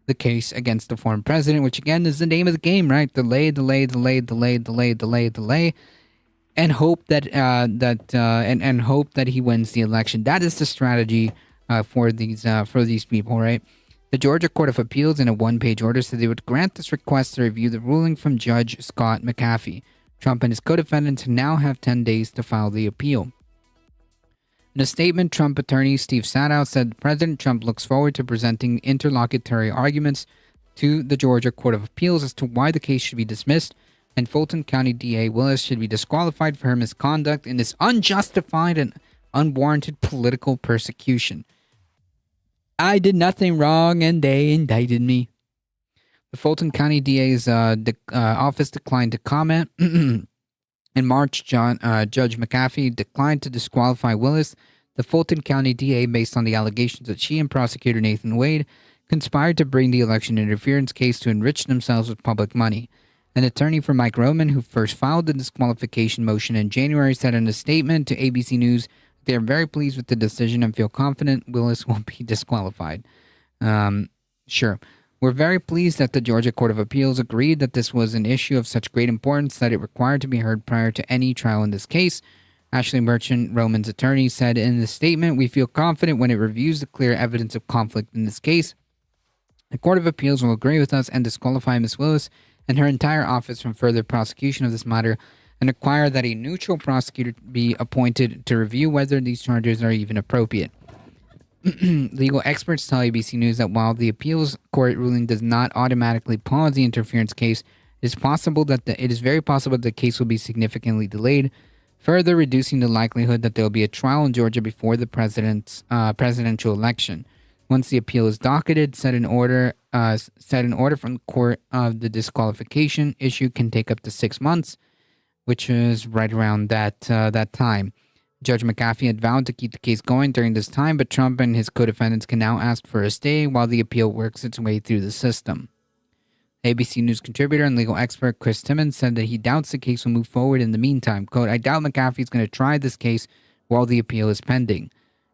the case against the former president, which again is the name of the game, right? Delay, and hope that hope that he wins the election. That is the strategy for these people, right? The Georgia Court of Appeals, in a one-page order, said they would grant this request to review the ruling from Judge Scott McAfee. Trump and his co-defendants now have 10 days to file the appeal. In a statement, Trump attorney Steve Sadow said President Trump looks forward to presenting interlocutory arguments to the Georgia Court of Appeals as to why the case should be dismissed and Fulton County DA Willis should be disqualified for her misconduct in this unjustified and unwarranted political persecution. I did nothing wrong and they indicted me. The Fulton County DA's office declined to comment. In March, Judge McAfee declined to disqualify Willis, the Fulton County DA, based on the allegations that she and prosecutor Nathan Wade conspired to bring the election interference case to enrich themselves with public money. An attorney for Mike Roman, who first filed the disqualification motion in January, said in a statement to ABC News they are very pleased with the decision and feel confident Willis will be disqualified. Sure. We're very pleased that the Georgia Court of Appeals agreed that this was an issue of such great importance that it required to be heard prior to any trial in this case. Ashley Merchant, Roman's attorney, said in the statement, we feel confident when it reviews the clear evidence of conflict in this case. The Court of Appeals will agree with us and disqualify Ms. Willis and her entire office from further prosecution of this matter and require that a neutral prosecutor be appointed to review whether these charges are even appropriate. Legal experts tell ABC News that while the appeals court ruling does not automatically pause the interference case, it is very possible that the case will be significantly delayed, further reducing the likelihood that there will be a trial in Georgia before the presidential election. Once the appeal is docketed, set an order from the court of the disqualification issue can take up to 6 months, which is right around that time. Judge McAfee had vowed to keep the case going during this time, but Trump and his co-defendants can now ask for a stay while the appeal works its way through the system. ABC News contributor and legal expert Chris Timmons said that he doubts the case will move forward in the meantime. Quote, I doubt McAfee is going to try this case while the appeal is pending.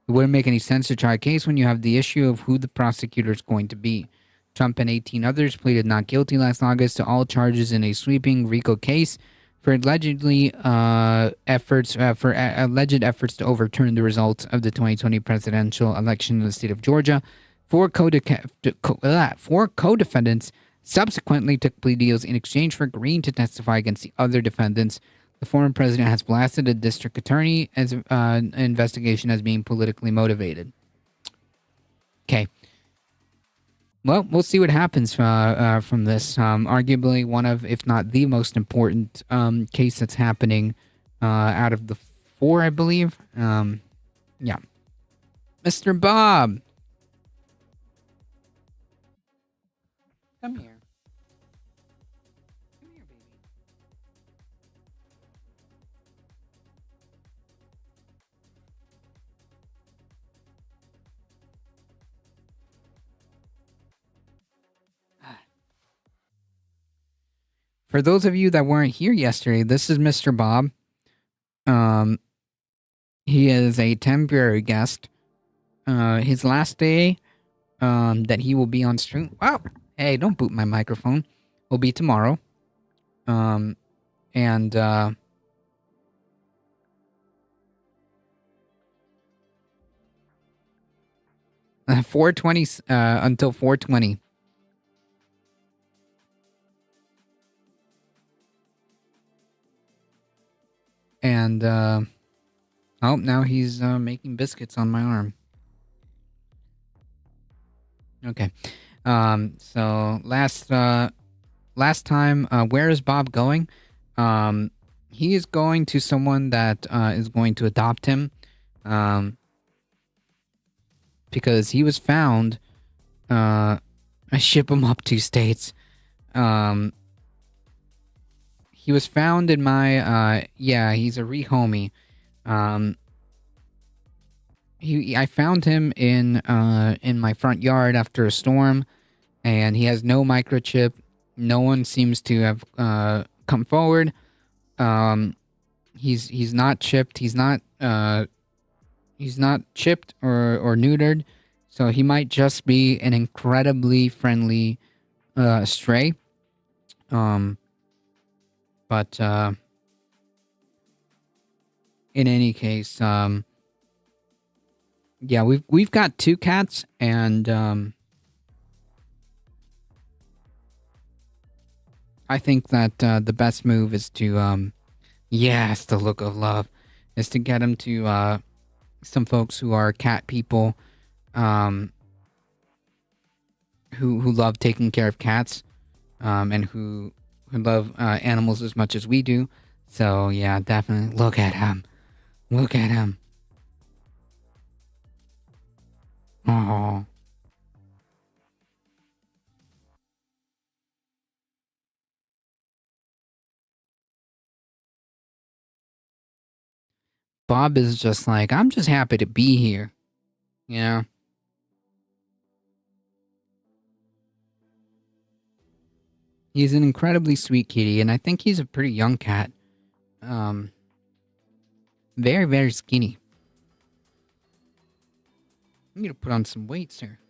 It wouldn't make any sense to try a case when you have the issue of who the prosecutor is going to be. Trump and 18 others pleaded not guilty last August to all charges in a sweeping RICO case for alleged efforts to overturn the results of the 2020 presidential election in the state of Georgia. Four co-defendants subsequently took plea deals in exchange for agreeing to testify against the other defendants. The former president has blasted a district attorney as an investigation as being politically motivated. Okay. Well, we'll see what happens from this. Arguably one of, if not the most important case that's happening out of the 4, I believe. Yeah. Mr. Bob. Come here. Come here, baby. For those of you that weren't here yesterday, this is Mr. Bob. He is a temporary guest. His last day that he will be on stream. Wow. Hey, don't boot my microphone. Will be tomorrow. And 4:20 until 4:20. And oh, now he's making biscuits on my arm. Okay. So last time, where is Bob going? He is going to someone that is going to adopt him. Because he was found. I ship him up 2 states. He was found in my yeah, he's a rehomie. I found him in my front yard after a storm, and he has no microchip. No one seems to have come forward. He's not chipped. He's not chipped or neutered, so he might just be an incredibly friendly stray. But in any case, yeah, we've got 2 cats, and I think that the best move is to yes, the look of love, is to get him to some folks who are cat people, who love taking care of cats, and who love animals as much as we do. So yeah, definitely look at him. Look at him. Oh. Bob is just like, I'm just happy to be here. You know? He's an incredibly sweet kitty, and I think he's a pretty young cat. Very, very skinny. I need to put on some weights here.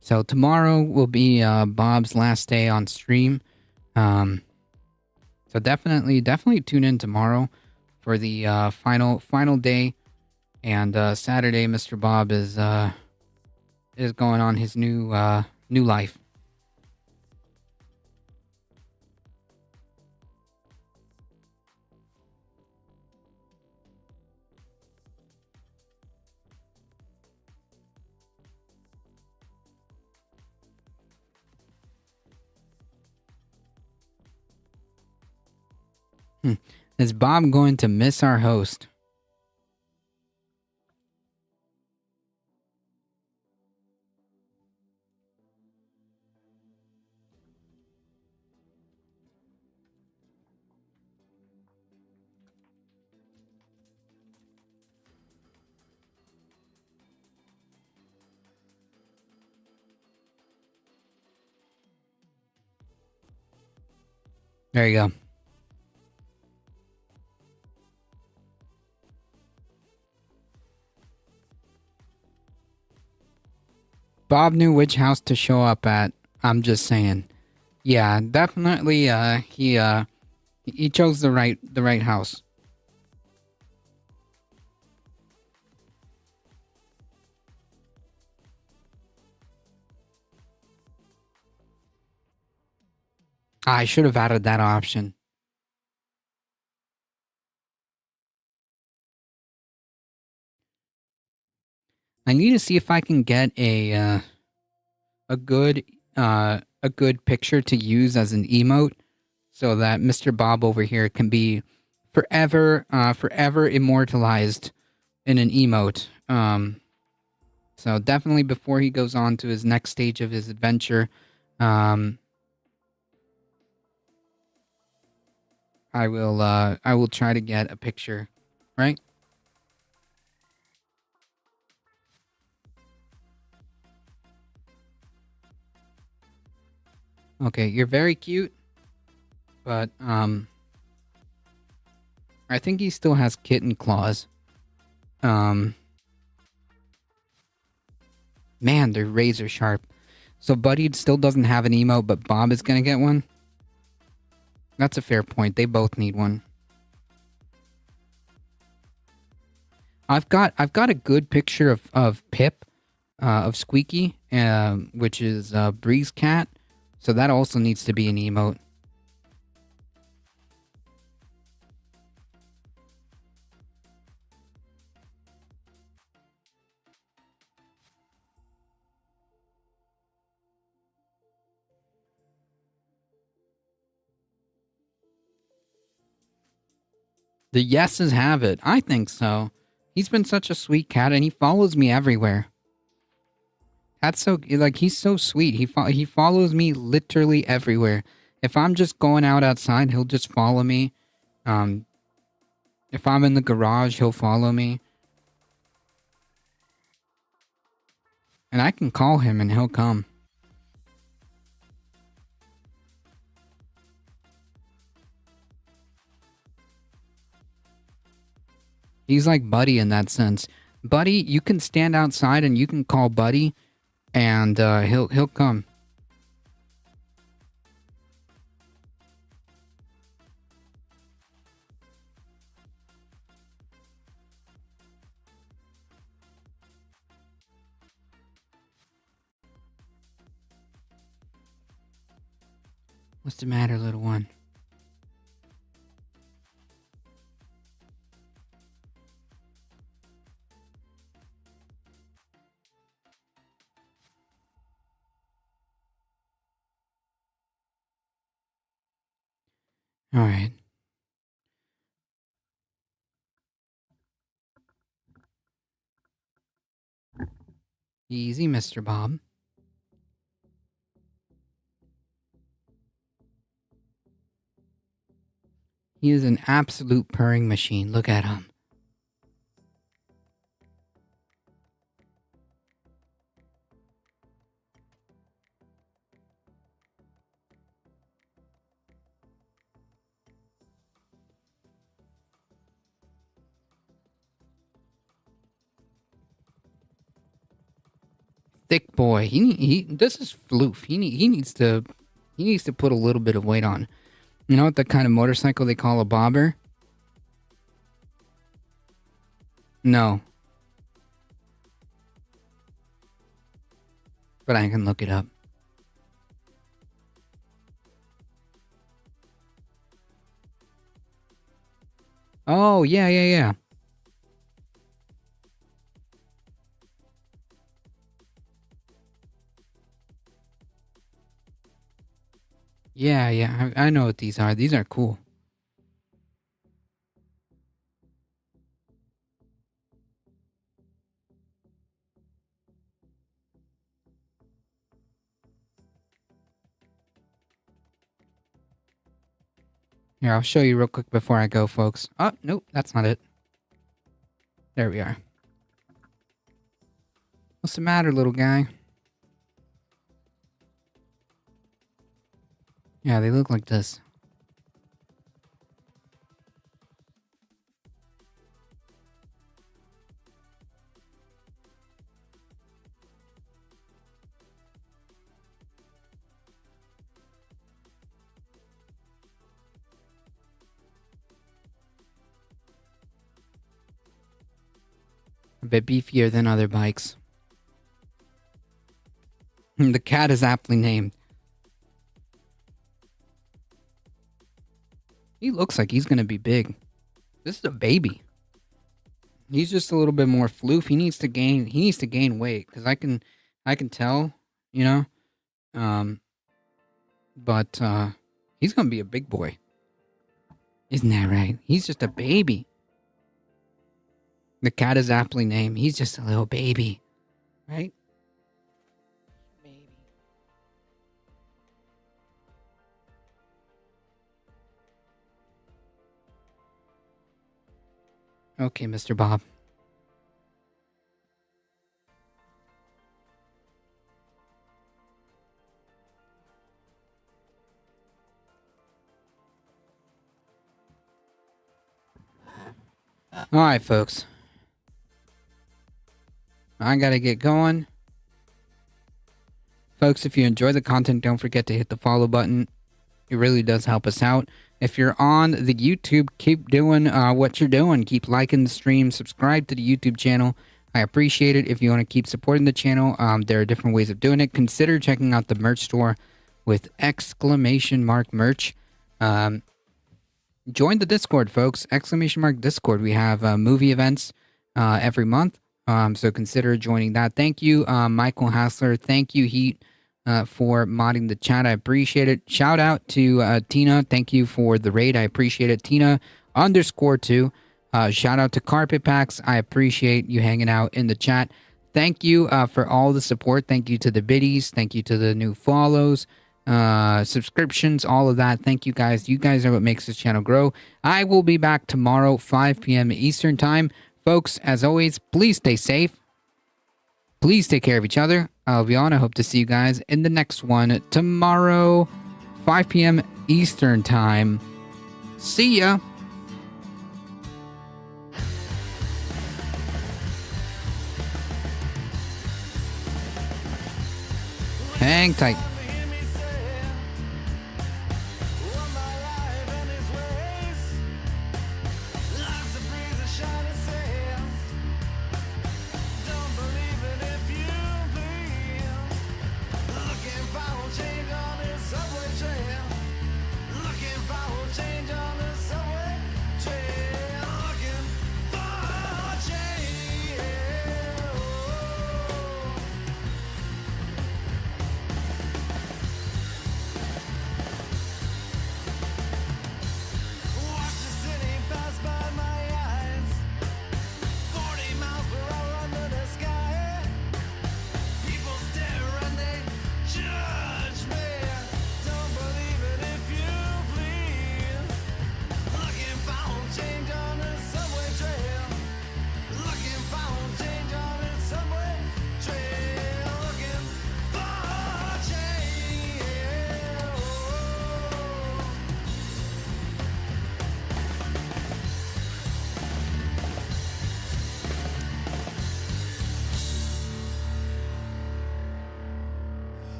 So tomorrow will be Bob's last day on stream. So definitely tune in tomorrow for the final day. And Saturday, Mr. Bob is going on his new life. Is Bob going to miss our host? There you go. Bob knew which house to show up at. I'm just saying. Yeah, definitely. He chose the right house. I should have added that option. I need to see if I can get a good picture to use as an emote, so that Mr. Bob over here can be forever immortalized in an emote. So definitely before he goes on to his next stage of his adventure, I will try to get a picture, right? Okay, you're very cute, but I think he still has kitten claws. Man, they're razor sharp. So Buddy still doesn't have an emote, but Bob is gonna get one? That's a fair point. They both need one. I've got a good picture of Pip, of Squeaky, which is Bree's cat. So that also needs to be an emote. The yeses have it. I think so. He's been such a sweet cat, and he follows me everywhere. That's so, like, he's so sweet. He follows me literally everywhere. If I'm just going out outside, he'll just follow me. If I'm in the garage, he'll follow me. And I can call him and he'll come. He's like Buddy in that sense. Buddy, you can stand outside and you can call Buddy, and he'll come. What's the matter, little one? All right. Easy, Mr. Bob. He is an absolute purring machine. Look at him. Thick boy. This is floof. He needs to put a little bit of weight on. You know what the kind of motorcycle they call a bobber? No. But I can look it up. Oh, yeah. Yeah, I know what these are. These are cool. Here, I'll show you real quick before I go, folks. Oh, nope, that's not it. There we are. What's the matter, little guy? Yeah, they look like this. A bit beefier than other bikes. The cat is aptly named. He looks like he's gonna be big. This is a baby. He's just a little bit more floof. He needs to gain weight, because I can tell, you know. But he's gonna be a big boy. Isn't that right? He's just a baby. The cat is aptly named. He's just a little baby, right? Okay, Mr. Bob. All right, folks. I gotta get going. Folks, if you enjoy the content, don't forget to hit the follow button. It really does help us out. If you're on the YouTube, keep doing what you're doing. Keep liking the stream. Subscribe to the YouTube channel. I appreciate it. If you want to keep supporting the channel, there are different ways of doing it. Consider checking out the merch store with !merch. Join the Discord, folks. !Discord. We have movie events every month. So consider joining that. Thank you, Michael Hassler. Thank you, Heat, for modding the chat. I appreciate it. Shout out to Tina. Thank you for the raid. I appreciate it. Tina_2. Shout out to Carpet Packs. I appreciate you hanging out in the chat. Thank you for all the support. Thank you to the biddies. Thank you to the new follows, subscriptions, all of that. Thank you guys. You guys are what makes this channel grow. I will be back tomorrow, 5 p.m. Eastern time. Folks, as always, please stay safe. Please take care of each other. I'll be on. I hope to see you guys in the next one tomorrow, 5 p.m. Eastern time. See ya. Hang tight.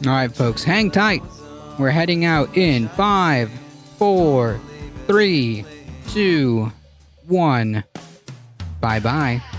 All right, folks, hang tight. We're heading out in 5, 4, 3, 2, 1. Bye-bye.